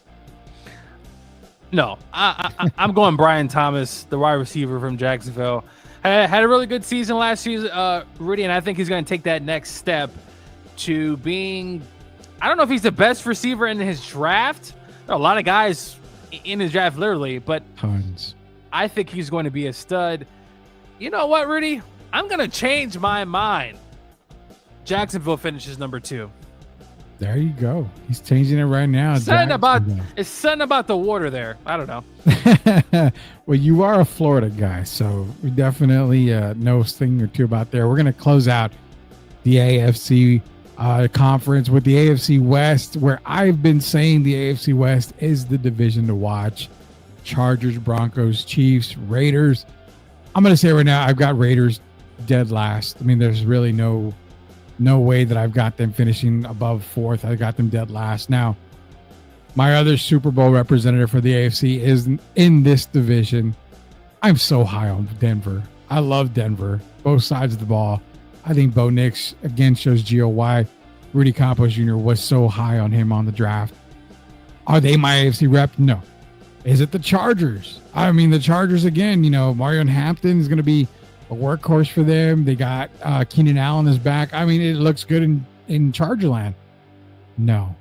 No, I'm going Brian Thomas, the wide receiver from Jacksonville. Had a really good season last season, Rudy, and I think he's going to take that next step to being, I don't know if he's the best receiver in his draft. There are a lot of guys in his draft, literally, but tons. I think he's going to be a stud. You know what, Rudy? I'm going to change my mind. Jacksonville finishes number 2. There you go. He's changing it right now. It's something about the water there. I don't know. Well, you are a Florida guy, so we definitely know a thing or two about there. We're going to close out the AFC conference with the AFC West, where I've been saying the AFC West is the division to watch. Chargers, Broncos, Chiefs, Raiders. I'm going to say right now, I've got Raiders dead last. There's really no way that I've got them finishing above 4th. I got them dead last. Now, my other Super Bowl representative for the AFC is in this division. I'm so high on Denver. I love Denver, both sides of the ball. I think Bo Nix, again, shows Gio why Rudy Campos Jr. was so high on him on the draft. Are they my AFC rep? No. Is it the Chargers? The Chargers, again, Mario Hampton is going to be a workhorse for them. They got Keenan Allen is back. It looks good in Chargerland. No.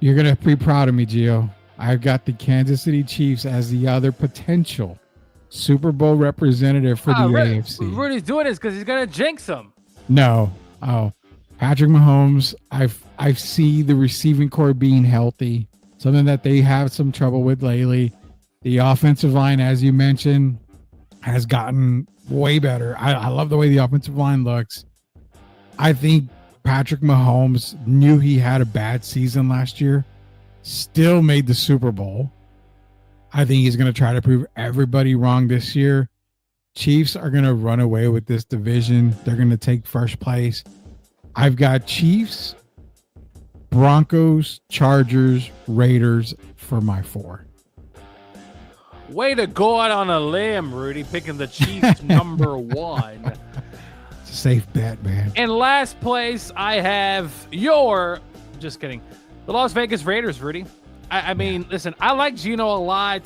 You're going to be proud of me, Gio. I've got the Kansas City Chiefs as the other potential Super Bowl representative for the AFC. Rudy's doing this because he's going to jinx them. No. Oh, Patrick Mahomes, I see the receiving core being healthy, something that they have some trouble with lately. The offensive line, as you mentioned, has gotten way better. I love the way the offensive line looks. I think Patrick Mahomes knew he had a bad season last year, still made the Super Bowl. I think he's going to try to prove everybody wrong this year. Chiefs are going to run away with this division. They're going to take first place. I've got Chiefs, Broncos, Chargers, Raiders for my 4. Way to go out on a limb, Rudy, picking the Chiefs number 1. It's a safe bet, man. In last place, I have just kidding, the Las Vegas Raiders, Rudy. Listen, I like Geno a lot.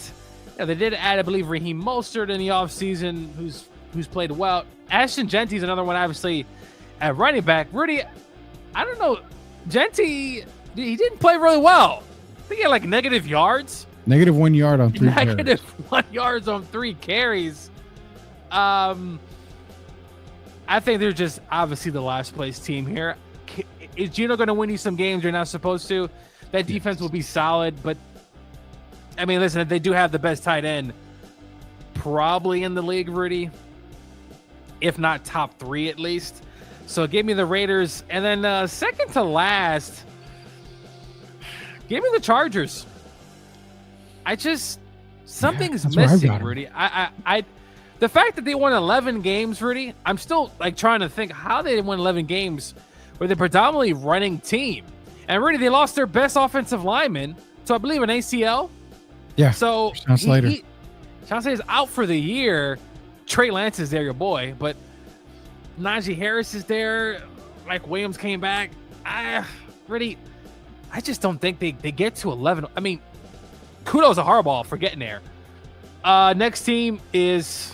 They did add, I believe, Raheem Mostert in the offseason, who's played well. Ashton Genty's another one, obviously, at running back. Rudy, I don't know. Genty, he didn't play really well. I think he had like negative yards. Negative 1 yard on 3 carries. Negative 1 yards on 3 carries. I think they're just obviously the last place team here. Is Geno going to win you some games you're not supposed to? That defense will be solid, but I mean, listen, they do have the best tight end probably in the league, Rudy, if not top 3 at least. So give me the Raiders, and then second to last, give me the Chargers. Something's missing, Rudy. I the fact that they won 11 games, Rudy, I'm still like trying to think how they won 11 games with a predominantly running team. And Rudy, they lost their best offensive lineman, so I believe an ACL. Yeah. So Sean Slater. Sean Slater is out for the year. Trey Lance is there, your boy, but Najee Harris is there. Mike Williams came back. Rudy, I just don't think they get to 11. I mean, kudos to Harbaugh for getting there. Next team is,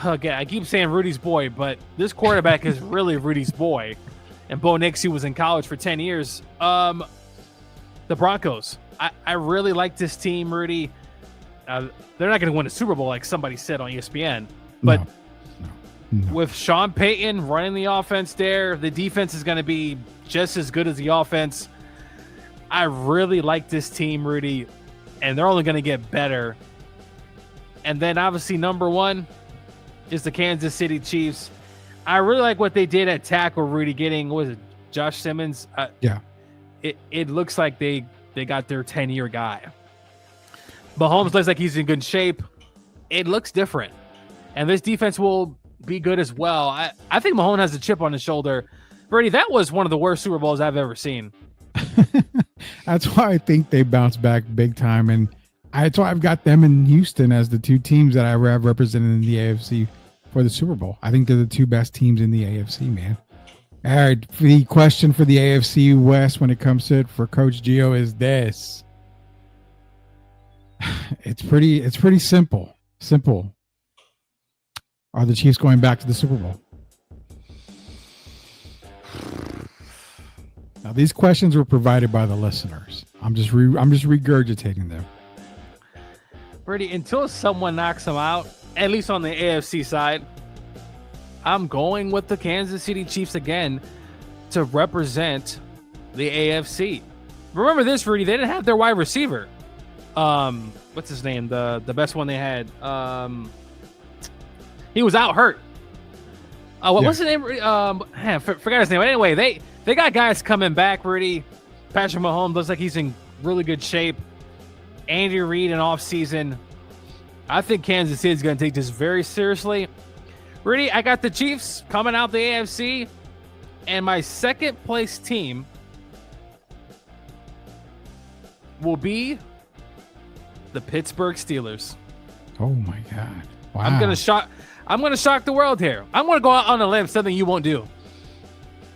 again, I keep saying Rudy's boy, but this quarterback is really Rudy's boy. And Bo Nix, who was in college for 10 years. The Broncos. I really like this team, Rudy. They're not going to win a Super Bowl like somebody said on ESPN. But No. with Sean Payton running the offense there, the defense is going to be just as good as the offense. I really like this team, Rudy, and they're only going to get better. And then obviously number 1 is the Kansas City Chiefs. I really like what they did at tackle, Rudy, getting, what was it, Josh Simmons? Yeah. It looks like they got their 10-year guy. Mahomes looks like he's in good shape. It looks different. And this defense will be good as well. I think Mahomes has a chip on his shoulder. Brady, that was one of the worst Super Bowls I've ever seen. That's why I think they bounce back big time. And that's why I've got them in Houston as the 2 teams that I have represented in the AFC for the Super Bowl. I think they're the 2 best teams in the AFC, man. All right. The question for the AFC West when it comes to it for Coach Gio is this. It's pretty simple. Simple. Are the Chiefs going back to the Super Bowl? Now, these questions were provided by the listeners. I'm just regurgitating them. Brady, until someone knocks them out, at least on the AFC side, I'm going with the Kansas City Chiefs again to represent the AFC. Remember this, Rudy, they didn't have their wide receiver. What's his name? The best one they had. He was out hurt. What's his name? Forgot his name. But anyway, they got guys coming back, Rudy. Patrick Mahomes looks like he's in really good shape. Andy Reid in offseason. I think Kansas City is going to take this very seriously. Rudy, I got the Chiefs coming out the AFC, and my second place team will be the Pittsburgh Steelers. Oh my God! Wow! I'm gonna shock the world here. I'm gonna go out on a limb, something you won't do.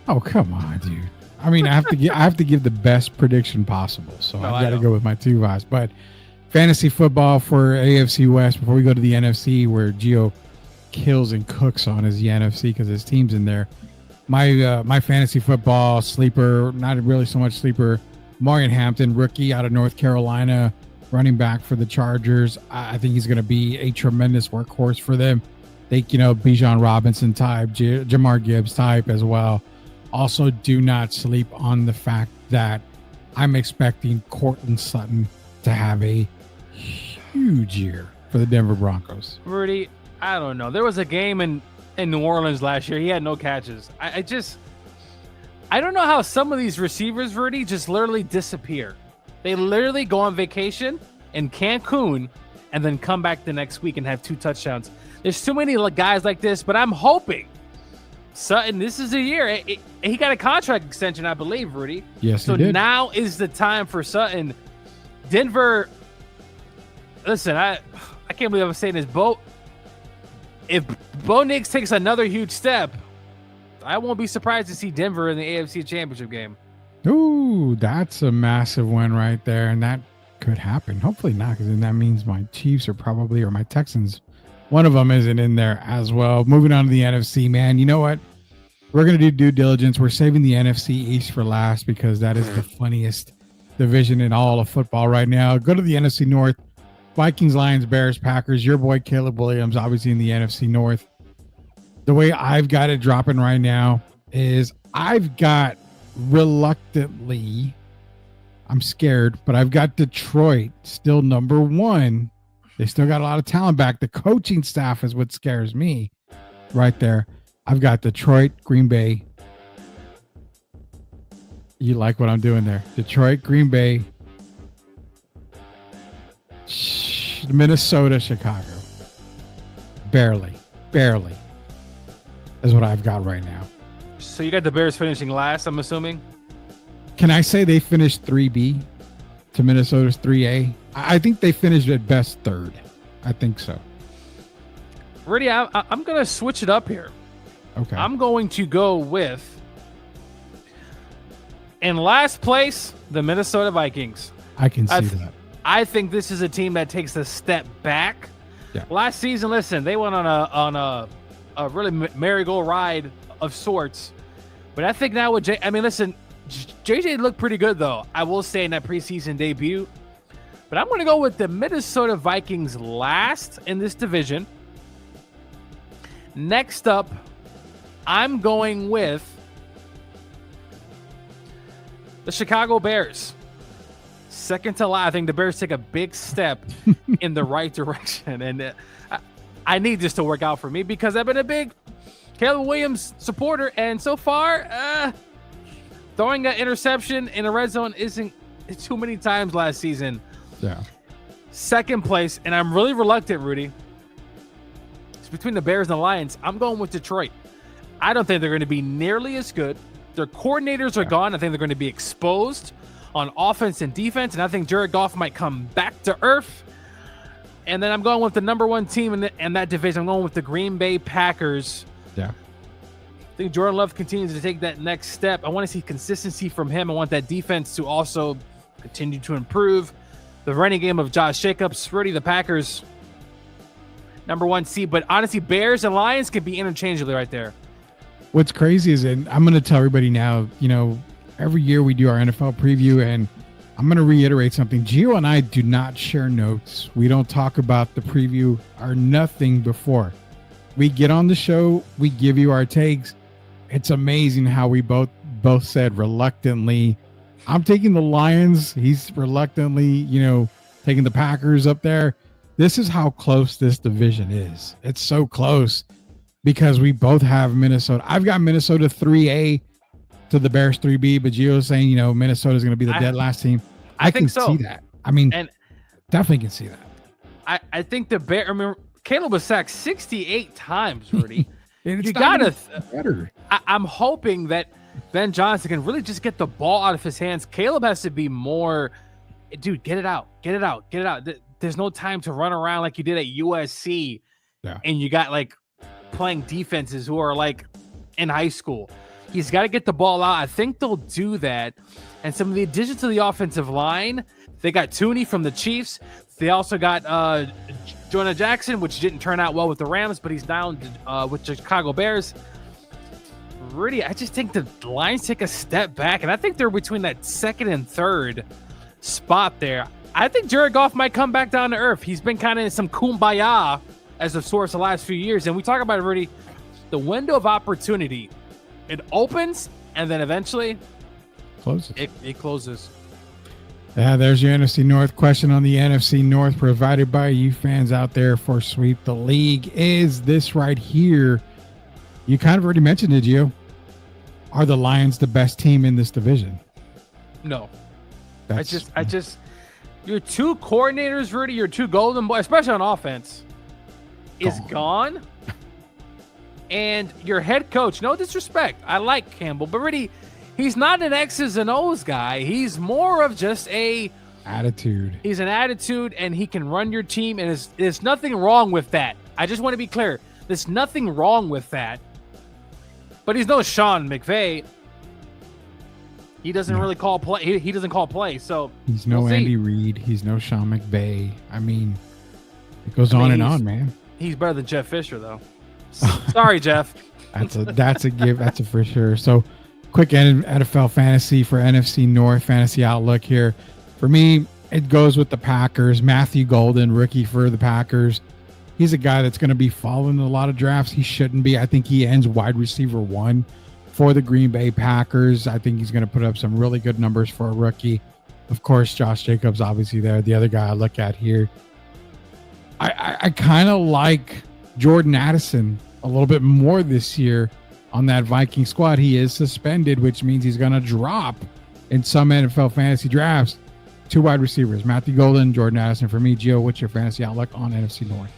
Oh come on, dude! I mean, I have to give the best prediction possible, so I've got to go with my 2 guys. But fantasy football for AFC West before we go to the NFC, where Gio kills and cooks on is the NFC because his team's in there. My fantasy football sleeper, not really so much sleeper, Marion Hampton, rookie out of North Carolina, running back for the Chargers. I think he's going to be a tremendous workhorse for them. Think, Bijan Robinson type, Jamar Gibbs type as well. Also, do not sleep on the fact that I'm expecting Courtland Sutton to have a huge year for the Denver Broncos. Rudy, I don't know. There was a game in New Orleans last year. He had no catches. I don't know how some of these receivers, Rudy, just literally disappear. They literally go on vacation in Cancun and then come back the next week and have 2 touchdowns. There's too many guys like this, but I'm hoping Sutton, this is a year. He got a contract extension, I believe, Rudy. Yes, so he did. Now is the time for Sutton. Denver, listen, I can't believe I'm saying this. If Bo Nix takes another huge step, I won't be surprised to see Denver in the AFC Championship game. Ooh, that's a massive win right there, and that could happen. Hopefully not, because then that means my Chiefs are probably, or my Texans, one of them isn't in there as well. Moving on to the NFC, man. You know what? We're going to do due diligence. We're saving the NFC East for last because that is the funniest division in all of football right now. Go to the NFC North. Vikings, Lions, Bears, Packers. Your boy Caleb Williams, obviously in the NFC North. The way I've got it dropping right now is I've got reluctantly I'm scared, but I've got Detroit still number 1. They still got a lot of talent back. The coaching staff is what scares me right there. I've got Detroit, Green Bay. You like what I'm doing there? Detroit, Green Bay, Minnesota, Chicago. Barely is what I've got right now. So you got the Bears finishing last, I'm assuming? Can I say they finished 3B to Minnesota's 3A? I think they finished at best 3rd. I think so. Rudy, I'm going to switch it up here. Okay. I'm going to go with, in last place, the Minnesota Vikings. I can see that. I think this is a team that takes a step back. Yeah. Last season, listen, they went on a really merry-go ride of sorts. But I think now with JJ looked pretty good, though, I will say, in that preseason debut. But I'm going to go with the Minnesota Vikings last in this division. Next up, I'm going with the Chicago Bears. Second to last. I think the Bears take a big step in the right direction. And I need this to work out for me because I've been a big Caleb Williams supporter. And so far, throwing an interception in the red zone isn't too many times last season. Yeah. Second place, and I'm really reluctant, Rudy. It's between the Bears and the Lions. I'm going with Detroit. I don't think they're going to be nearly as good. Their coordinators are gone. I think they're going to be exposed on offense and defense, and I think Jared Goff might come back to earth. And then I'm going with the number 1 team in that division. I'm going with the Green Bay Packers. Yeah. I think Jordan Love continues to take that next step. I want to see consistency from him. I want that defense to also continue to improve. The running game of Josh Jacobs, Rudy, the Packers, number 1 seed. But honestly, Bears and Lions can be interchangeably right there. What's crazy is, and I'm going to tell everybody now, every year we do our NFL preview, and I'm going to reiterate something. Gio and I do not share notes. We don't talk about the preview or nothing before. We get on the show, we give you our takes. It's amazing how we both said reluctantly, I'm taking the Lions. He's reluctantly, taking the Packers up there. This is how close this division is. It's so close because we both have Minnesota. I've got Minnesota 3A to the Bears 3B, but Gio's saying, Minnesota is going to be the dead last team. I can see that. I mean, definitely can see that. I think the Bears, remember, Caleb was sacked 68 times, Rudy. You gotta better. I'm hoping that Ben Johnson can really just get the ball out of his hands. Caleb has to be more, dude, get it out. There's no time to run around like you did at USC. Yeah. And you got playing defenses who are in high school. He's got to get the ball out. I think they'll do that. And some of the additions to the offensive line, they got Tooney from the Chiefs. They also got Jonah Jackson, which didn't turn out well with the Rams, but he's down with the Chicago Bears. Rudy, I just think the Lions take a step back, and I think they're between that second and third spot there. I think Jared Goff might come back down to earth. He's been kind of in some kumbaya as of sorts the last few years, and we talk about it, Rudy, the window of opportunity. It opens, and then eventually closes. It closes. Yeah, there's your NFC North question on the NFC North provided by you fans out there for Sweep the League. Is this right here? You kind of already mentioned it, Gio. Are the Lions the best team in this division? No. I just your 2 coordinators, Rudy, your 2 golden boys, especially on offense, is gone. And your head coach, no disrespect, I like Campbell, but Rudy, he's not an X's and O's guy. He's more of just a attitude. He's an attitude, and he can run your team, and there's nothing wrong with that. I just want to be clear. There's nothing wrong with that. But he's no Sean McVay. He doesn't really call play. He doesn't call play. So he's no Andy Reid. He's no Sean McVay. I mean, it goes on and on, man. He's better than Jeff Fisher, though. Sorry, Jeff. That's a give. That's a for sure. So, quick NFL fantasy for NFC North fantasy outlook here. For me, it goes with the Packers. Matthew Golden, rookie for the Packers. He's a guy that's going to be following a lot of drafts. He shouldn't be. I think he ends wide receiver 1 for the Green Bay Packers. I think he's going to put up some really good numbers for a rookie. Of course, Josh Jacobs, obviously there. The other guy I look at here. I kind of like Jordan Addison a little bit more this year on that Viking squad. He is suspended, which means he's going to drop in some NFL fantasy drafts. 2 wide receivers, Matthew Golden, Jordan Addison. For me, Gio, what's your fantasy outlook on NFC North?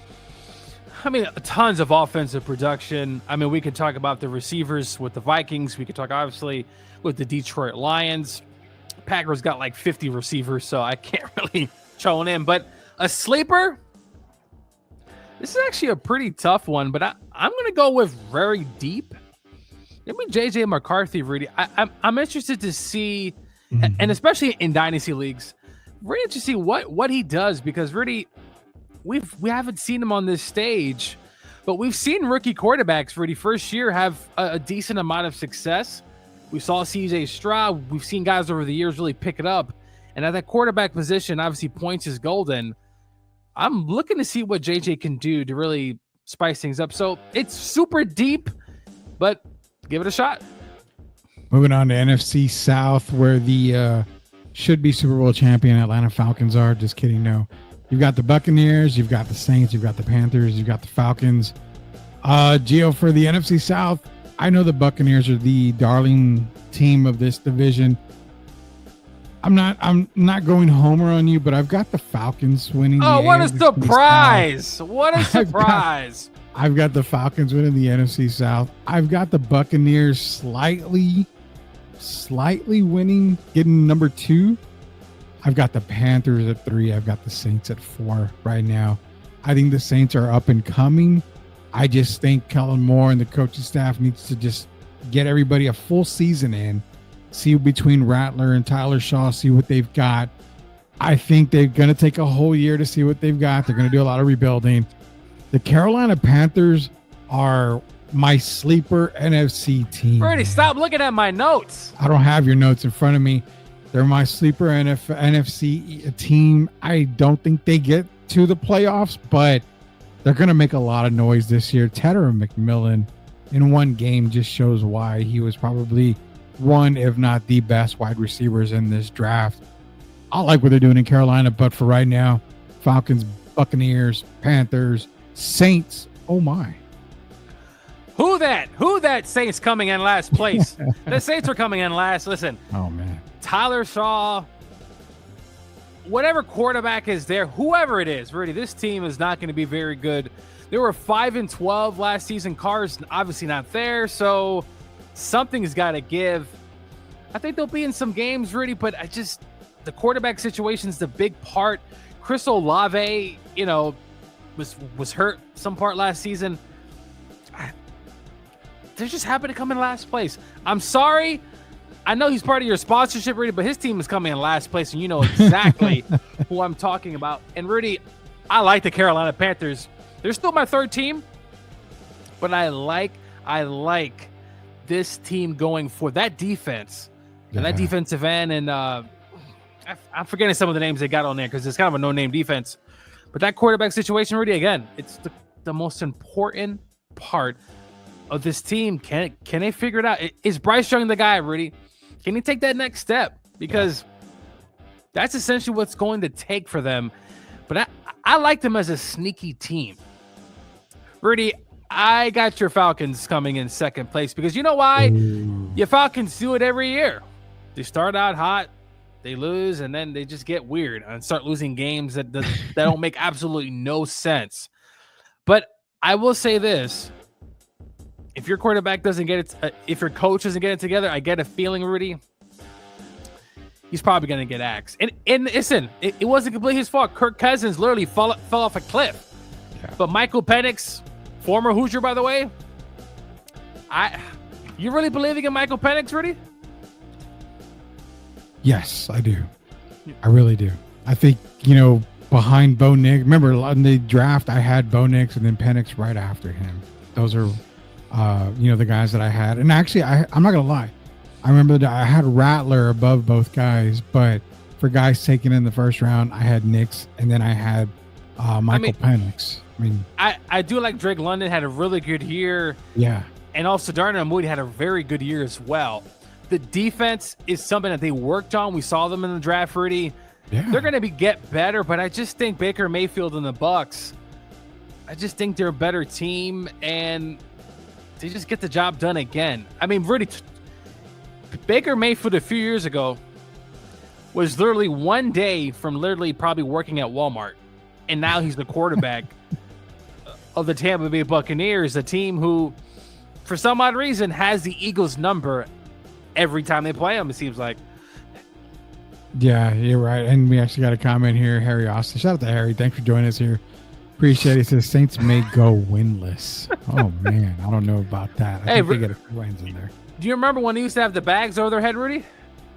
I mean, tons of offensive production. I mean, we can talk about the receivers with the Vikings. We could talk, obviously, with the Detroit Lions. Packers got like 50 receivers, so I can't really throw it in. But a sleeper, this is actually a pretty tough one, but I'm going to go with very deep. Give me J.J. McCarthy, Rudy. I'm interested to see, and especially in dynasty leagues, really interested to see what he does, because Rudy, we haven't seen him on this stage, but we've seen rookie quarterbacks, Rudy, first year have a decent amount of success. We saw C.J. Stroud. We've seen guys over the years really pick it up. And at that quarterback position, obviously points is golden. I'm looking to see what JJ can do to really spice things up. So it's super deep, but give it a shot. Moving on to NFC South, where the should-be Super Bowl champion Atlanta Falcons are. Just kidding, no. You've got the Buccaneers, you've got the Saints, you've got the Panthers, you've got the Falcons. Gio, for the NFC South, I know the Buccaneers are the darling team of this division. I'm not going homer on you, but I've got the Falcons winning. Oh, what a surprise! What a surprise! I've got the Falcons winning the NFC South. I've got the Buccaneers slightly winning, getting number 2. I've got the Panthers at 3. I've got the Saints at 4 right now. I think the Saints are up and coming. I just think Kellen Moore and the coaching staff needs to just get everybody a full season in. See between Rattler and Tyler Shaw, see what they've got. I think they're going to take a whole year to see what they've got. They're going to do a lot of rebuilding. The Carolina Panthers are my sleeper NFC team. Bernie, stop looking at my notes. I don't have your notes in front of me. They're my sleeper NFC team. I don't think they get to the playoffs, but they're going to make a lot of noise this year. Tedder McMillan in one game just shows why he was probably one, if not the best wide receivers in this draft. I like what they're doing in Carolina, but for right now, Falcons, Buccaneers, Panthers, Saints. Oh my. Who that Saints coming in last place? The Saints are coming in last. Listen. Oh man. Tyler Shaw, whatever quarterback is there, whoever it is, Rudy, this team is not going to be very good. They were 5-12 last season. Carr's obviously not there, so something's got to give. I think they'll be in some games, Rudy, but the quarterback situation's the big part. Chris Olave, was hurt some part last season. They just happen to come in last place. I'm sorry. I know he's part of your sponsorship, Rudy, but his team is coming in last place, and you know exactly who I'm talking about. And Rudy, I like the Carolina Panthers. They're still my 3rd team, but I like this team going for that defense and that defensive end. And I'm forgetting some of the names they got on there because it's kind of a no-name defense. But that quarterback situation, Rudy, again, it's the most important part of this team. Can they figure it out? Is Bryce Young the guy, Rudy? Can he take that next step? Because that's essentially what's going to take for them. But I like them as a sneaky team. Rudy, I got your Falcons coming in 2nd place because you know why? Your Falcons do it every year. They start out hot, they lose, and then they just get weird and start losing games that don't make absolutely no sense. But I will say this. If your quarterback doesn't get it, if your coach doesn't get it together, I get a feeling, Rudy, he's probably going to get axed. And listen, it wasn't completely his fault. Kirk Cousins literally fell off a cliff. Yeah. But Michael Penix, former Hoosier, by the way, you really believing in Michael Penix, Rudy? Yes, I do. I really do. I think, behind Bo Nix, remember in the draft, I had Bo Nix and then Penix right after him. Those are the guys that I had. And actually, I'm not going to lie. I remember that I had Rattler above both guys, but for guys taken in the 1st round, I had Nix and then I had Michael Penix. I do like Drake London had a really good year. Yeah. And also Darnell Mooney had a very good year as well. the defense is something that they worked on. We saw them in the draft, Rudy. Yeah. They're going to get better, but I just think Baker Mayfield and the Bucs, I just think they're a better team, and they just get the job done again. I mean, Rudy, Baker Mayfield a few years ago was literally one day from literally probably working at Walmart, and now he's the quarterback of the Tampa Bay Buccaneers, a team who, for some odd reason, has the Eagles' number every time they play them, it seems like. Yeah, you're right. And we actually got a comment here, Harry Austin. Shout out to Harry. Thanks for joining us here. Appreciate it. He says Saints may go winless. Oh, man. I don't know about that. I think they get a few wins in there. Do you remember when they used to have the bags over their head, Rudy?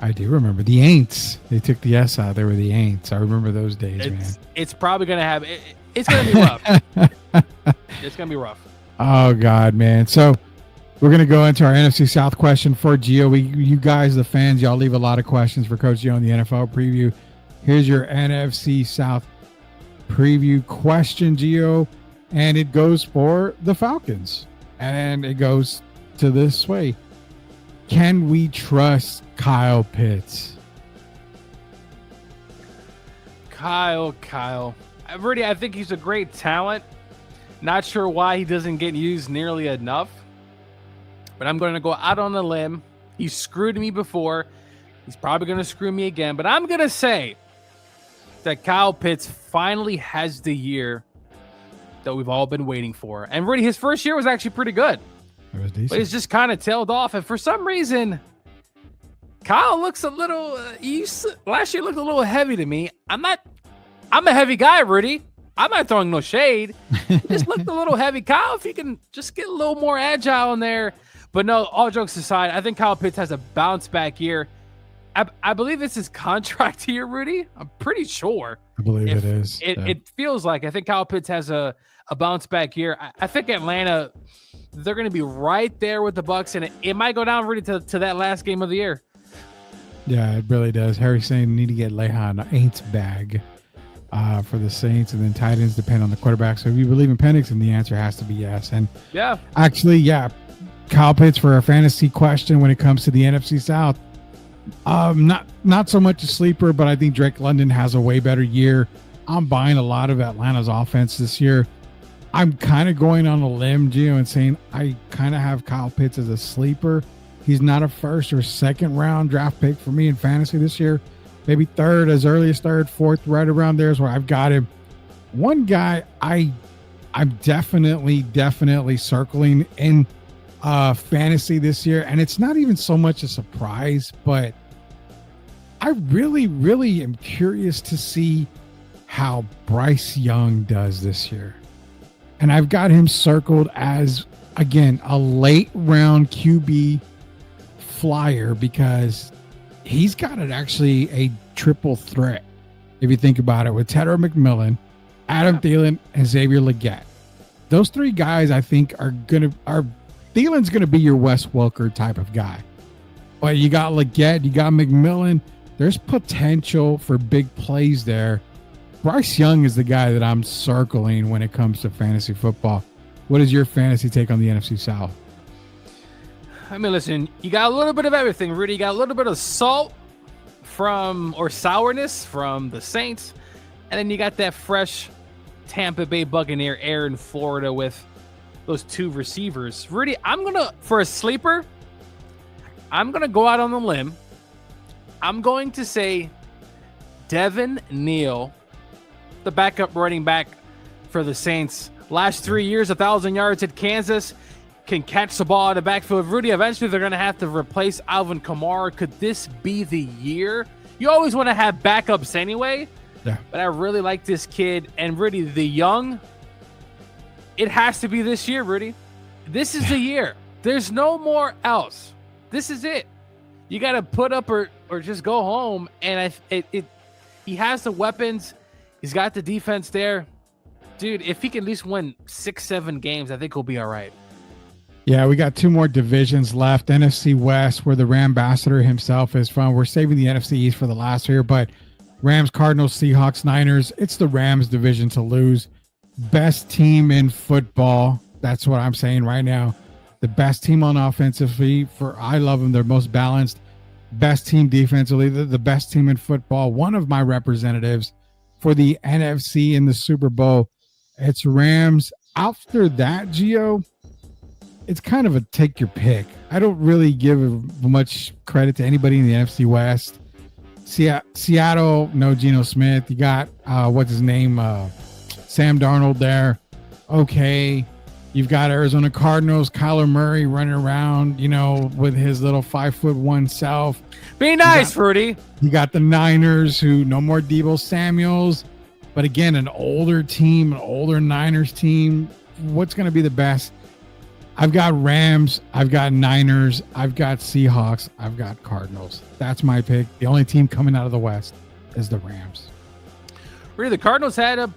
I do remember. The Aints. They took the S out. They were the Aints. I remember those days, man. It's probably going to have – it's going to be rough. It's going to be rough. Oh, God, man. So we're going to go into our NFC South question for Gio. You guys, the fans, y'all leave a lot of questions for Coach Gio on the NFL preview. Here's your NFC South preview question, Gio, and it goes for the Falcons. And it goes to this way. Can we trust Kyle Pitts? Kyle. Rudy, I think he's a great talent. Not sure why he doesn't get used nearly enough. But I'm going to go out on a limb. He's screwed me before. He's probably going to screw me again. But I'm going to say that Kyle Pitts finally has the year that we've all been waiting for. And Rudy, his first year was actually pretty good. It was decent. But he's just kind of tailed off. And for some reason, Kyle looks a little... last year looked a little heavy to me. I'm a heavy guy, Rudy. I'm not throwing no shade. He just looked a little heavy. Kyle, if you can just get a little more agile in there. But no, all jokes aside, I think Kyle Pitts has a bounce back year. I believe it's his contract year, Rudy. I'm pretty sure. I believe it is. It feels like. I think Kyle Pitts has a bounce back year. I think Atlanta, they're going to be right there with the Bucs, and it might go down, Rudy, to that last game of the year. Yeah, it really does. Harry's saying need to get Lehan Aints bag for the Saints, and then tight ends depend on the quarterback. So if you believe in Penix, then the answer has to be yes. And yeah, actually, yeah, Kyle Pitts for a fantasy question when it comes to the NFC South. Not so much a sleeper, but I think Drake London has a way better year. I'm buying a lot of Atlanta's offense this year. I'm kind of going on a limb, Gio, and saying I kind of have Kyle Pitts as a sleeper. He's not a first or second round draft pick for me in fantasy this year. Maybe third, as early as third, fourth, right around there is where I've got him. One guy I'm definitely circling in fantasy this year, and it's not even so much a surprise, but I really am curious to see how Bryce Young does this year. And I've got him circled as, again, a late round QB flyer because he's got it actually a triple threat. If you think about it, with Tedder McMillan, Adam Thielen, and Xavier Legette. Those three guys, I think, Thielen's going to be your Wes Welker type of guy. But you got Legette, you got McMillan. There's potential for big plays there. Bryce Young is the guy that I'm circling when it comes to fantasy football. What is your fantasy take on the NFC South? I mean, listen, you got a little bit of everything, Rudy. You got a little bit of salt or sourness from the Saints. And then you got that fresh Tampa Bay Buccaneer air in Florida with those two receivers. Rudy, for a sleeper, I'm going to go out on the limb. I'm going to say Devin Neal, the backup running back for the Saints. Last 3 years, 1,000 yards at Kansas, can catch the ball out of the backfield. Rudy, eventually they're going to have to replace Alvin Kamara. Could this be the year? You always want to have backups anyway. Yeah. But I really like this kid. And Rudy, the young, it has to be this year, Rudy. This is the year. There's no more else. This is it. You got to put up or just go home. And he has the weapons. He's got the defense there. Dude, if he can at least win 6-7 games, I think he'll be all right. Yeah, we got two more divisions left. NFC West, where the Rambassador himself is from. We're saving the NFC East for the last year, but Rams, Cardinals, Seahawks, Niners. It's the Rams division to lose. Best team in football. That's what I'm saying right now. the best team on offensively. I love them. They're most balanced, best team defensively, the best team in football. One of my representatives for the NFC in the Super Bowl. It's Rams. After that, Gio, it's kind of a take your pick. I don't really give much credit to anybody in the NFC West. Seattle, no Geno Smith. You got what's his name? Sam Darnold there. Okay. You've got Arizona Cardinals, Kyler Murray running around, with his little 5'1" self. Be nice, Rudy. You got the Niners, who no more Deebo Samuels, but again, an older team, an older Niners team. What's going to be the best? I've got Rams, I've got Niners, I've got Seahawks, I've got Cardinals. That's my pick. The only team coming out of the West is the Rams. Really, the Cardinals had a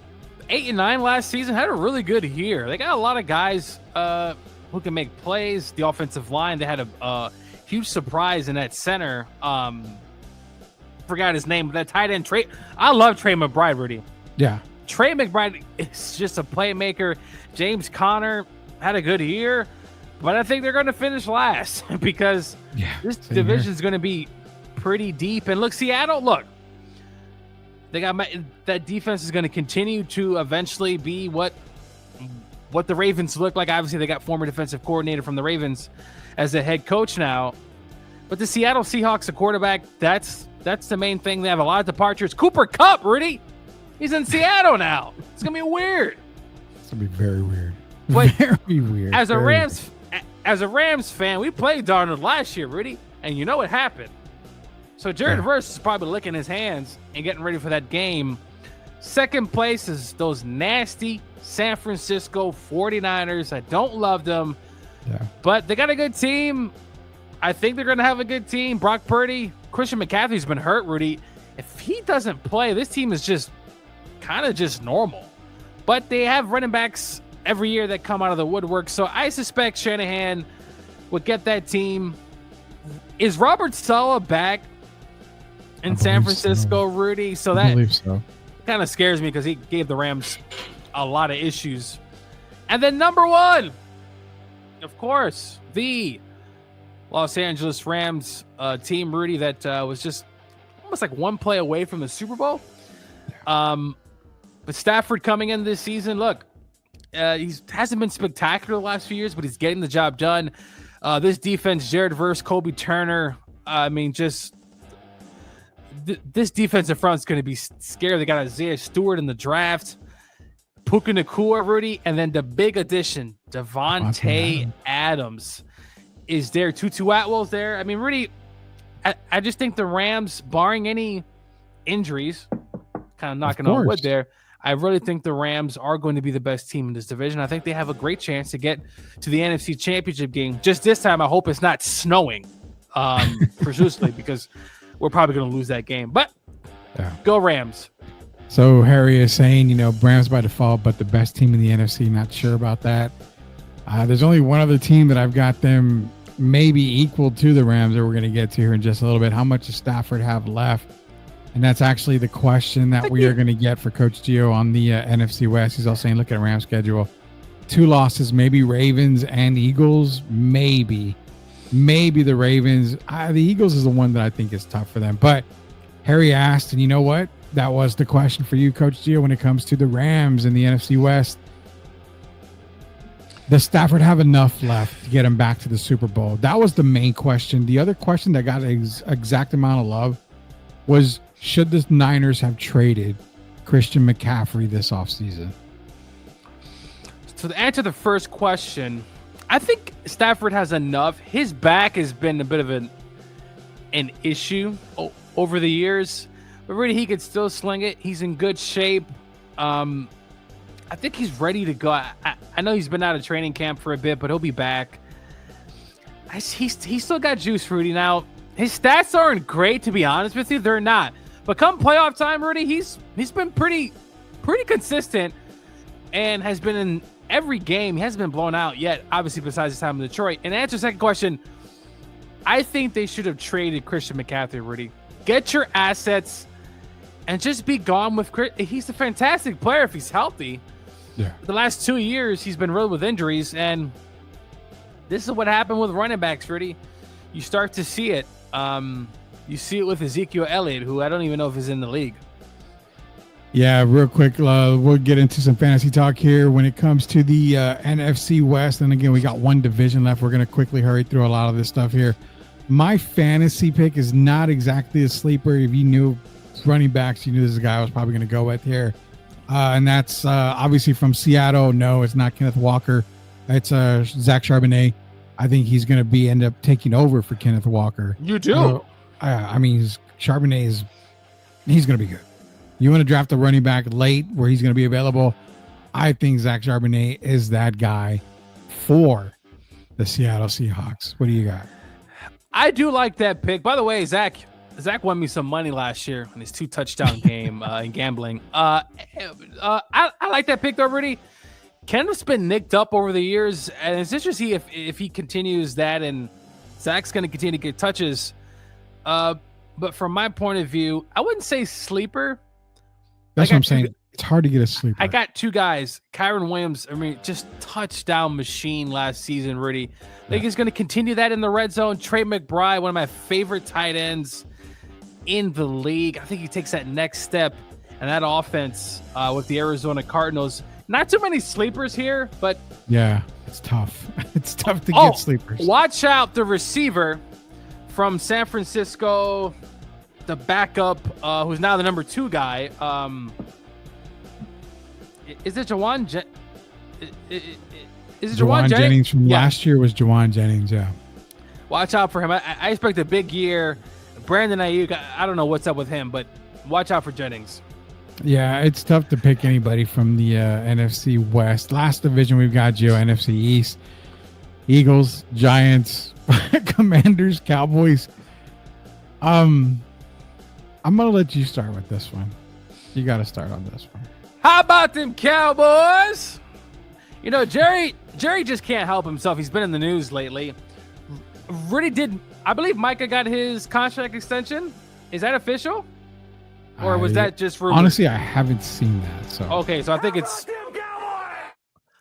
8-9 last season, had a really good year. They got a lot of guys who can make plays. The offensive line, they had a huge surprise in that center. Forgot his name, but that tight end, Trey. I love Trey McBride, Rudy. Yeah. Trey McBride is just a playmaker. James Conner had a good year, but I think they're going to finish last because this division is going to be pretty deep. And look, Seattle, they got that defense is going to continue to eventually be what the Ravens look like. Obviously, they got former defensive coordinator from the Ravens as the head coach now. But the Seattle Seahawks, the quarterback, that's the main thing. They have a lot of departures. Cooper Kupp, Rudy, he's in Seattle now. It's going to be weird. It's going to be very weird. But very weird. As a Rams fan, we played Darnold last year, Rudy, and you know what happened. So Jared Verse is probably licking his hands and getting ready for that game. Second place is those nasty San Francisco 49ers. I don't love them, but they got a good team. I think they're going to have a good team. Brock Purdy, Christian McCaffrey's been hurt, Rudy. If he doesn't play, this team is just kind of just normal. But they have running backs every year that come out of the woodwork. So I suspect Shanahan would get that team. Is Robert Saleh back in San Francisco, Rudy? So that kind of scares me because he gave the Rams a lot of issues. And then number one, of course, the Los Angeles Rams team, Rudy, that was just almost like one play away from the Super Bowl. But Stafford coming in this season, look, he hasn't been spectacular the last few years, but he's getting the job done. This defense, Jared Verse, Kobe Turner, this defensive front is going to be scary. They got Isaiah Stewart in the draft, Puka Nacua, Rudy, and then the big addition, Devontae Adams is there. Tutu Atwell's there. I mean, Rudy, I just think the Rams, barring any injuries, kind of knocking on wood there, I really think the Rams are going to be the best team in this division. I think they have a great chance to get to the NFC Championship game. Just this time, I hope it's not snowing, profusely, because we're probably going to lose that game. But go Rams. So Harry is saying, Rams by default, but the best team in the NFC. Not sure about that. There's only one other team that I've got them maybe equal to the Rams that we're going to get to here in just a little bit. How much does Stafford have left? And that's actually the question that we are going to get for Coach Gio on the NFC West. He's all saying, look at Rams schedule. 2 losses, maybe Ravens and Eagles. Maybe the Ravens. The Eagles is the one that I think is tough for them. But Harry asked, and you know what? That was the question for you, Coach Gio, when it comes to the Rams in the NFC West. Does Stafford have enough left to get him back to the Super Bowl? That was the main question. The other question that got exact amount of love was, should the Niners have traded Christian McCaffrey this offseason? So to answer the first question, I think Stafford has enough. His back has been a bit of an issue over the years, but really he could still sling it. He's in good shape. I think he's ready to go. I know he's been out of training camp for a bit, but he'll be back. He's still got juice, Rudy. Now, his stats aren't great, to be honest with you. They're not. But come playoff time, Rudy, he's been pretty consistent and has been in every game. He hasn't been blown out yet, obviously, besides his time in Detroit. And to answer the second question, I think they should have traded Christian McCaffrey, Rudy. Get your assets and just be gone with Chris. He's a fantastic player if he's healthy. Yeah. The last 2 years, he's been riddled with injuries, and this is what happened with running backs, Rudy. You start to see it. You see it with Ezekiel Elliott, who I don't even know if he's in the league. Yeah, real quick, we'll get into some fantasy talk here when it comes to the NFC West. And again, we got one division left. We're going to quickly hurry through a lot of this stuff here. My fantasy pick is not exactly a sleeper. If you knew running backs, you knew this is a guy I was probably going to go with here. And that's obviously from Seattle. No, it's not Kenneth Walker. It's Zach Charbonnet. I think he's going to end up taking over for Kenneth Walker. You do? I mean, Charbonnet he's going to be good. You want to draft a running back late where he's going to be available. I think Zach Charbonnet is that guy for the Seattle Seahawks. What do you got? I do like that pick. By the way, Zach won me some money last year in his 2-touchdown game in gambling. I like that pick though, Rudy. Kenneth's been nicked up over the years, and it's interesting to see if he continues that, and Zach's going to continue to get touches. But from my point of view, I wouldn't say sleeper. That's what I'm saying. It's hard to get a sleeper. I got two guys. Kyron Williams, just touchdown machine last season, Rudy. I think he's going to continue that in the red zone. Trey McBride, one of my favorite tight ends in the league. I think he takes that next step in that offense with the Arizona Cardinals. Not too many sleepers here, but... Yeah, it's tough. It's tough to get sleepers. Watch out, the receiver from San Francisco... the backup, who's now the number 2 guy. Is it Jawan? Is it Jawan Jennings from last year? Was Jawan Jennings? Yeah. Watch out for him. I expect a big year. Brandon Ayuk. I don't know what's up with him, but watch out for Jennings. Yeah, it's tough to pick anybody from the NFC West. Last division we've got, Joe. NFC East. Eagles, Giants, Commanders, Cowboys. I'm going to let you start with this one. You got to start on this one. How about them Cowboys? Jerry just can't help himself. He's been in the news lately. I believe Micah got his contract extension. Is that official? Or was that just rumor? Honestly, I haven't seen that. So okay, so I think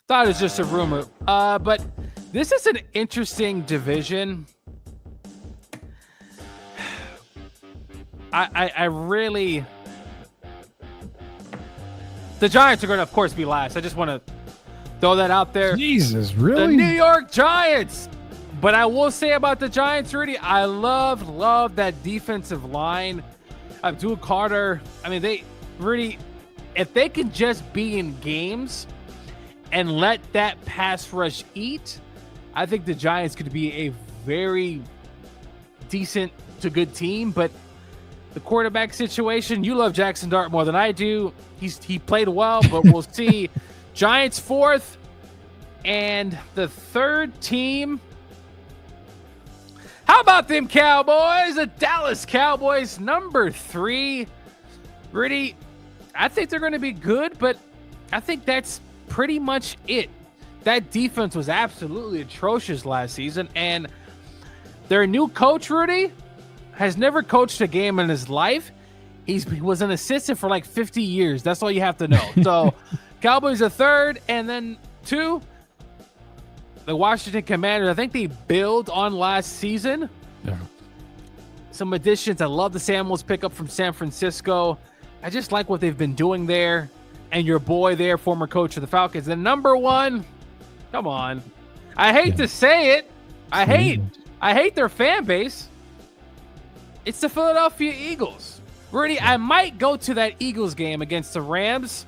thought it was just a rumor. But this is an interesting division. I really... The Giants are going to, of course, be last. I just want to throw that out there. Jesus, really? The New York Giants. But I will say about the Giants, Rudy, I love that defensive line. Abdul Carter. If they can just be in games and let that pass rush eat, I think the Giants could be a very decent to good team. But the quarterback situation, you love Jackson Dart more than I do. He played well, but we'll see. Giants 4th, and the 3rd team. How about them Cowboys? The Dallas Cowboys, number 3. Rudy, I think they're going to be good, but I think that's pretty much it. That defense was absolutely atrocious last season, and their new coach, Rudy, has never coached a game in his life. He was an assistant for like 50 years. That's all you have to know. So Cowboys are 3rd, and then 2, the Washington Commanders. I think they build on last season. Yeah. Some additions. I love the Samuels pickup from San Francisco. I just like what they've been doing there. And your boy there, former coach of the Falcons. And number 1, come on. I hate to say it. I hate their fan base. It's the Philadelphia Eagles. Rudy, I might go to that Eagles game against the Rams.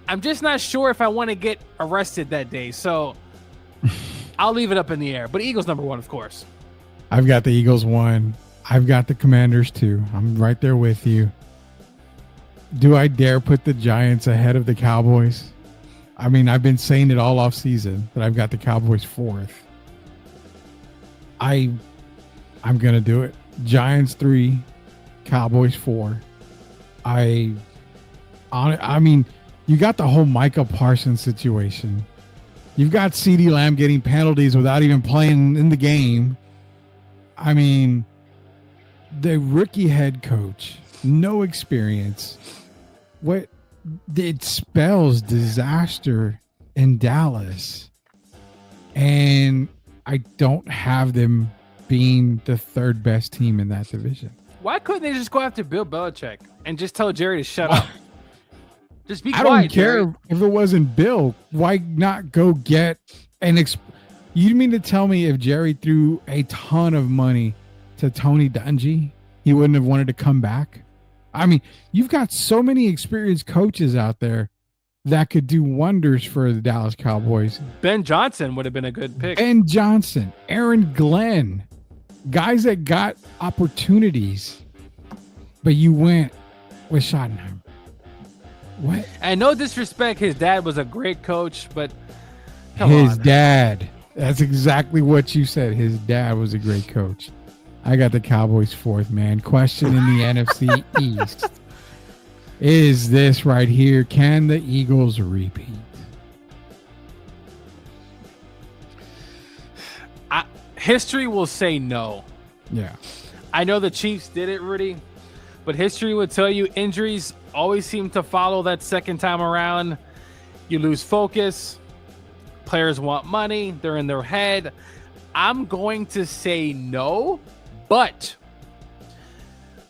I'm just not sure if I want to get arrested that day. So I'll leave it up in the air. But Eagles number 1, of course. I've got the Eagles 1. I've got the Commanders 2. I'm right there with you. Do I dare put the Giants ahead of the Cowboys? I've been saying it all off season, but I've got the Cowboys 4th. I'm going to do it. Giants 3, Cowboys 4. You got the whole Micah Parsons situation. You've got CeeDee Lamb getting penalties without even playing in the game. The rookie head coach, no experience. What it spells disaster in Dallas. And I don't have them being the third best team in that division. Why couldn't they just go after Bill Belichick and just tell Jerry to shut up? Just be I quiet. don't care Jerry. if it wasn't Bill. Why not go get an You mean to tell me if Jerry threw a ton of money to Tony Dungy, he wouldn't have wanted to come back? I mean, you've got so many experienced coaches out there that could do wonders for the Dallas Cowboys. Ben Johnson would have been a good pick. Ben Johnson, Aaron Glenn, guys that got opportunities, but you went with Schottenheimer. What? And no disrespect, his dad was a great coach, but His dad. That's exactly what you said. His dad was a great coach. I got the Cowboys fourth, man. Question in the NFC East. Is this right here? Can the Eagles repeat? History will say no. Yeah. I know the Chiefs did it, Rudy, but history would tell you injuries always seem to follow that second time around. You lose focus. Players want money. They're in their head. I'm going to say no, but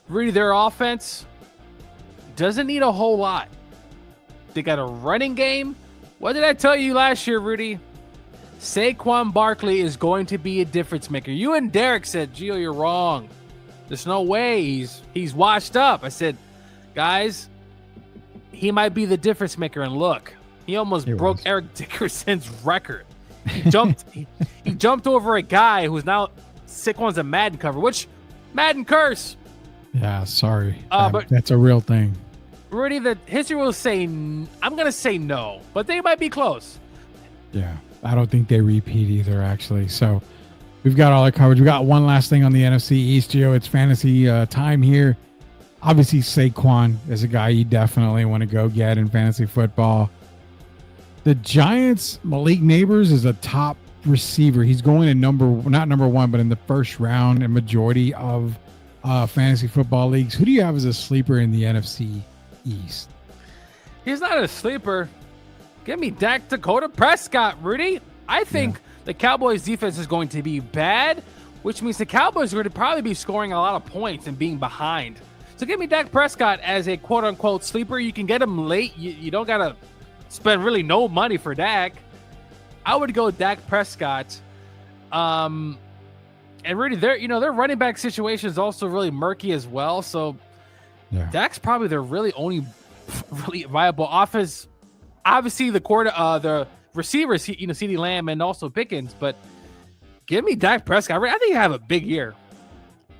Rudy, their offense doesn't need a whole lot. They got a running game. What did I tell you last year, Rudy? Saquon Barkley is going to be a difference maker. You and Derek said, Gio, you're wrong. There's no way he's washed up. I said, guys, he might be the difference maker. And look, he almost broke Eric Dickerson's record. He jumped he jumped over a guy who's now Saquon's a Madden cover, which Madden curse. Yeah, sorry. But that's a real thing. Rudy, the history will say I'm going to say no, but they might be close. Yeah, I don't think they repeat either, actually. So we've got all our coverage. We got one last thing on the NFC East, Gio. It's fantasy time here. Obviously, Saquon is a guy you definitely want to go get in fantasy football. The Giants, Malik Neighbors is a top receiver. He's going in not number one, but in the first round in majority of fantasy football leagues. Who do you have as a sleeper in the NFC East? He's not a sleeper. Give me Dakota Prescott, Rudy. I think the Cowboys defense is going to be bad, which means the Cowboys are going to probably be scoring a lot of points and being behind. So give me Dak Prescott as a quote-unquote sleeper. You can get him late. You don't got to spend really no money for Dak. I would go Dak Prescott. And Rudy, their running back situation is also really murky as well. So Dak's probably their really only really viable offense. Obviously, the receivers, CeeDee Lamb and also Pickens, but give me Dak Prescott. I think he'll have a big year.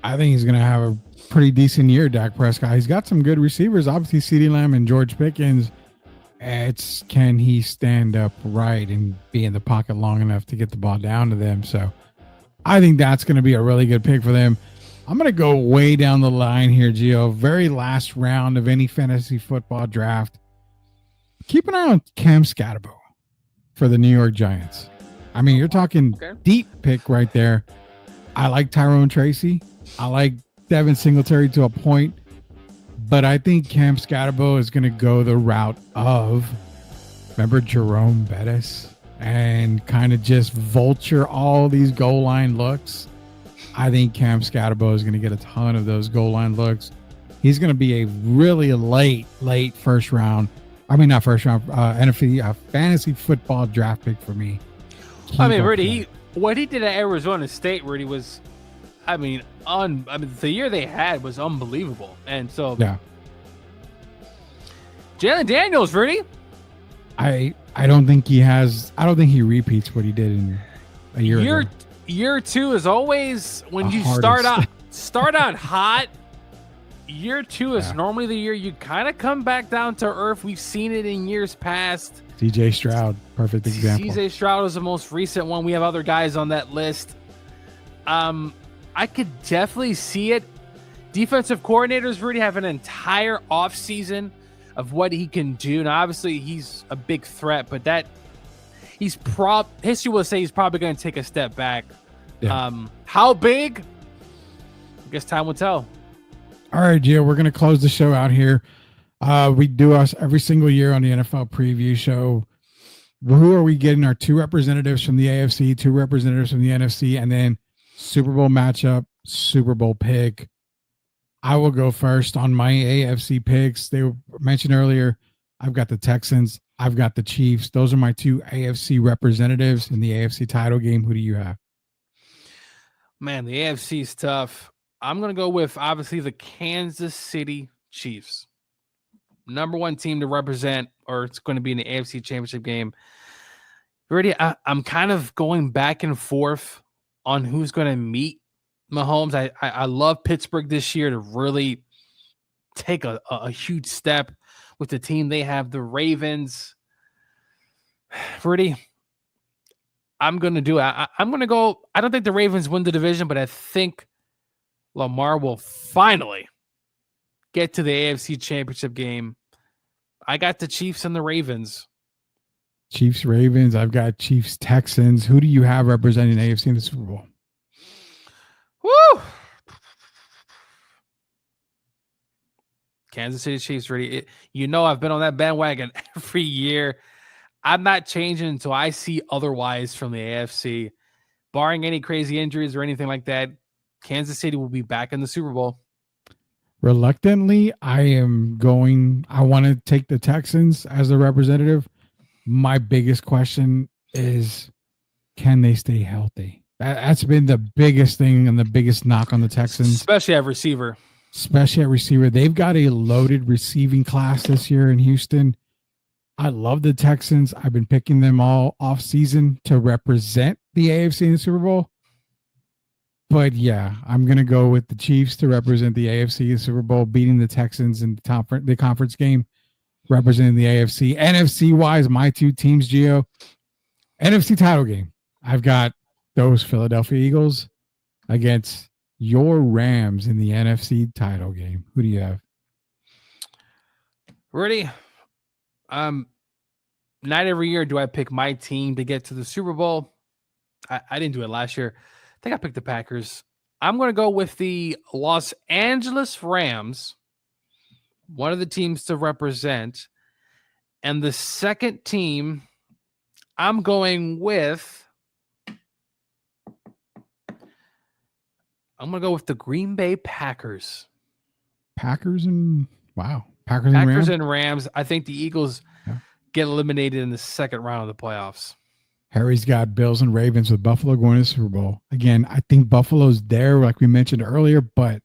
I think he's going to have a pretty decent year, Dak Prescott. He's got some good receivers, obviously CeeDee Lamb and George Pickens. It's can he stand up right and be in the pocket long enough to get the ball down to them. So I think that's going to be a really good pick for them. I'm going to go way down the line here, Gio. Very last round of any fantasy football draft. Keep an eye on Cam Scatterbo for the New York Giants. I mean, you're talking deep pick right there. I like Tyrone Tracy. I like Devin Singletary to a point. But I think Cam Scatterbo is going to go the route of, remember Jerome Bettis, and kind of just vulture all these goal line looks. I think Cam Scatterbo is going to get a ton of those goal line looks. He's going to be a really late first round. I mean, not first round, NFC fantasy football draft pick for me. Rudy, what he did at Arizona State, Rudy, was, the year they had was unbelievable. And so, Jalen Daniels, Rudy. I don't think he repeats what he did in a year ago. Year two is always when you start out hot. Year two is normally the year you kind of come back down to earth. We've seen it in years past. CJ Stroud, perfect example. CJ Stroud is the most recent one. We have other guys on that list. I could definitely see it. Defensive coordinators really have an entire offseason of what he can do. Now, obviously, he's a big threat, but history will say he's probably going to take a step back. Yeah. How big? I guess time will tell. All right, Gio, we're going to close the show out here. We do us every single year on the NFL preview show. Who are we getting? Our 2 representatives from the AFC, 2 representatives from the NFC, and then Super Bowl matchup, Super Bowl pick. I will go first on my AFC picks. They were mentioned earlier. I've got the Texans. I've got the Chiefs. Those are my 2 AFC representatives in the AFC title game. Who do you have? Man, the AFC is tough. I'm going to go with, obviously, the Kansas City Chiefs. Number 1 team to represent, or it's going to be in the AFC Championship game. Already, I'm kind of going back and forth on who's going to meet Mahomes. I love Pittsburgh this year to really take a huge step with the team they have, the Ravens. Already, I'm going to do it. I'm going to go. I don't think the Ravens win the division, but I think Lamar will finally get to the AFC Championship game. I got the Chiefs and the Ravens. Chiefs, Ravens. I've got Chiefs, Texans. Who do you have representing the AFC in the Super Bowl? Woo! Kansas City Chiefs ready. I've been on that bandwagon every year. I'm not changing until I see otherwise from the AFC. Barring any crazy injuries or anything like that, Kansas City will be back in the Super Bowl. Reluctantly, I want to take the Texans as the representative. My biggest question is, can they stay healthy? That's been the biggest thing and the biggest knock on the Texans. Especially at receiver. They've got a loaded receiving class this year in Houston. I love the Texans. I've been picking them all off season to represent the AFC in the Super Bowl. But yeah, I'm going to go with the Chiefs to represent the AFC in the Super Bowl, beating the Texans in the conference game, representing the AFC. NFC wise, my 2 teams, Gio, NFC title game. I've got those Philadelphia Eagles against your Rams in the NFC title game. Who do you have? Ready? Not every year do I pick my team to get to the Super Bowl. I didn't do it last year. I think I picked the Packers. I'm going to go with the Los Angeles Rams, one of the teams to represent. And the second team, I'm going with the Green Bay Packers. Packers and Rams. I think the Eagles get eliminated in the second round of the playoffs. Harry's got Bills and Ravens with Buffalo going to the Super Bowl. Again, I think Buffalo's there, like we mentioned earlier, but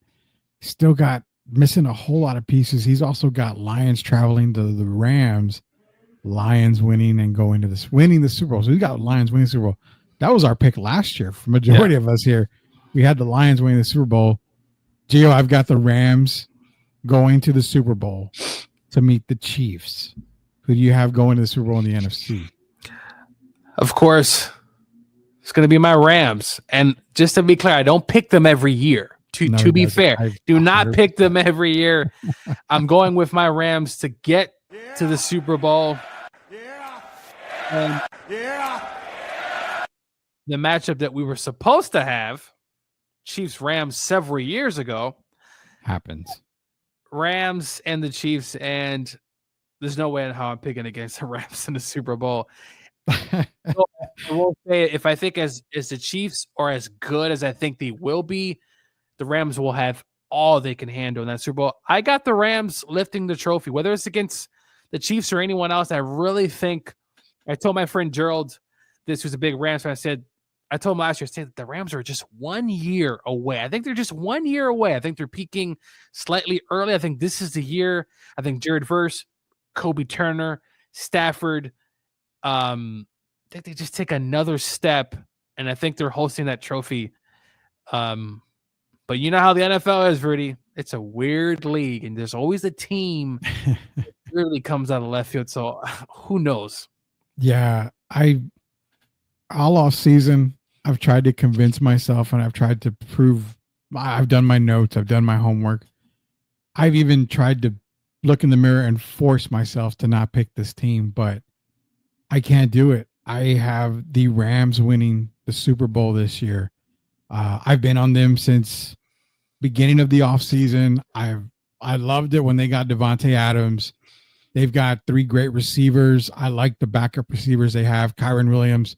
still got missing a whole lot of pieces. He's also got Lions traveling to the Rams, Lions winning and going to winning the Super Bowl. So we got Lions winning the Super Bowl. That was our pick last year for majority of us here. We had the Lions winning the Super Bowl. Gio, I've got the Rams going to the Super Bowl to meet the Chiefs. Who do you have going to the Super Bowl in the NFC? Of course, it's going to be my Rams. And just to be clear, I don't pick them every year. To be fair, do not pick them every year. I'm going with my Rams to get to the Super Bowl. And the matchup that we were supposed to have, Chiefs-Rams, several years ago, happens. Rams and the Chiefs, and there's no way in how I'm picking against the Rams in the Super Bowl. So I will say, if I think as the Chiefs are as good as I think they will be, the Rams will have all they can handle in that Super Bowl. I got the Rams lifting the trophy, whether it's against the Chiefs or anyone else. I really think, I told my friend Gerald, this was a big Rams fan, I told him last year, I said that the Rams are just 1 year away. I think they're just 1 year away. I think they're peaking slightly early. I think this is the year. I think Jared Verse, Kobe Turner, Stafford, I think they just take another step, and I think they're hosting that trophy. But you know how the NFL is, Rudy. It's a weird league, and there's always a team that really comes out of left field. So who knows? Yeah, all off season, I've tried to convince myself, and I've tried to prove. I've done my notes. I've done my homework. I've even tried to look in the mirror and force myself to not pick this team, but I can't do it. I have the Rams winning the Super Bowl this year. I've been on them since beginning of the offseason. I loved it when they got Devontae Adams. They've got 3 great receivers. I like the backup receivers they have. Kyron Williams,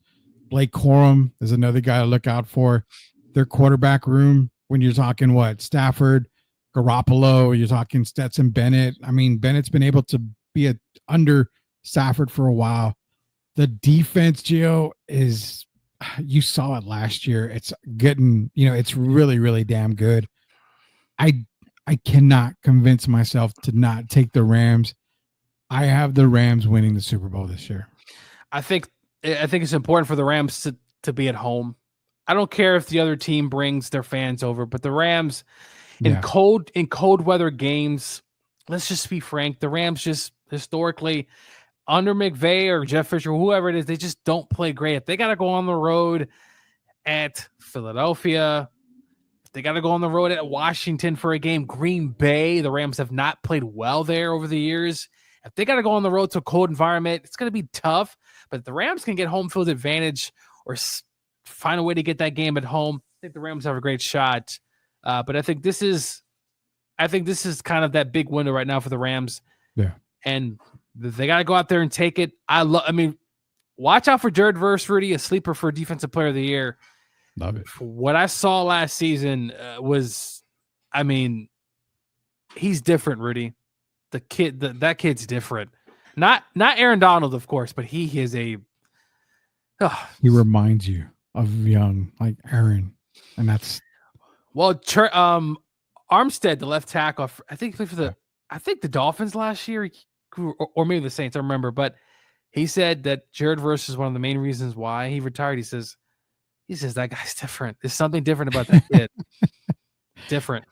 Blake Corum is another guy to look out for. Their quarterback room, when you're talking Stafford, Garoppolo, you're talking Stetson Bennett. I mean, Bennett's been able to be under Stafford for a while. The defense, Gio, you saw it last year. It's getting, it's really, really damn good. I cannot convince myself to not take the Rams. I have the Rams winning the Super Bowl this year. I think it's important for the Rams to be at home. I don't care if the other team brings their fans over, but the Rams in cold weather games, let's just be frank, the Rams just historically under McVay or Jeff Fisher, whoever it is, they just don't play great. If they got to go on the road at Philadelphia, if they got to go on the road at Washington for a game, Green Bay, the Rams have not played well there over the years. If they got to go on the road to a cold environment, it's going to be tough. But the Rams can get home field advantage or find a way to get that game at home. I think the Rams have a great shot. But I think this is kind of that big window right now for the Rams. Yeah. And they got to go out there and take it. Watch out for Jared Verse, Rudy, a sleeper for Defensive Player of the Year. Love it. What I saw last season he's different, Rudy. The kid, that kid's different. Not Aaron Donald, of course, but he is a. He reminds you of young, like Aaron, and that's. Well, Armstead, the left tackle, I think he played for the Dolphins last year, or maybe the Saints. I don't remember, but he said that Jared Verse is one of the main reasons why he retired. He says that guy's different. There's something different about that kid. Different.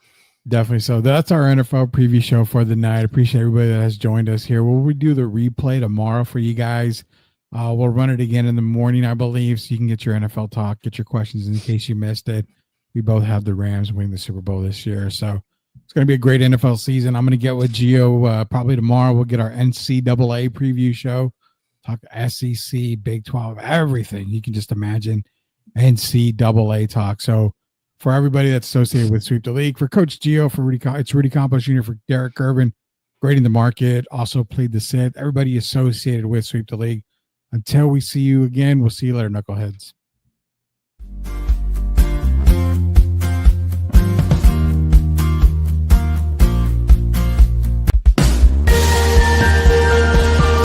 Definitely so. That's our NFL preview show for the night. Appreciate everybody that has joined us here. We'll do the replay tomorrow for you guys. We'll run it again in the morning, I believe, so you can get your NFL talk, get your questions in case you missed it. We both have the Rams winning the Super Bowl this year, so it's going to be a great NFL season. I'm going to get with Gio probably tomorrow. We'll get our NCAA preview show, talk SEC, Big 12, everything you can just imagine. NCAA talk. So for everybody that's associated with Sweep the League, for Coach Gio, it's Rudy Campos Jr., for Derek Irvin, grading the market, also Plead the Sith, everybody associated with Sweep the League. Until we see you again, we'll see you later, knuckleheads.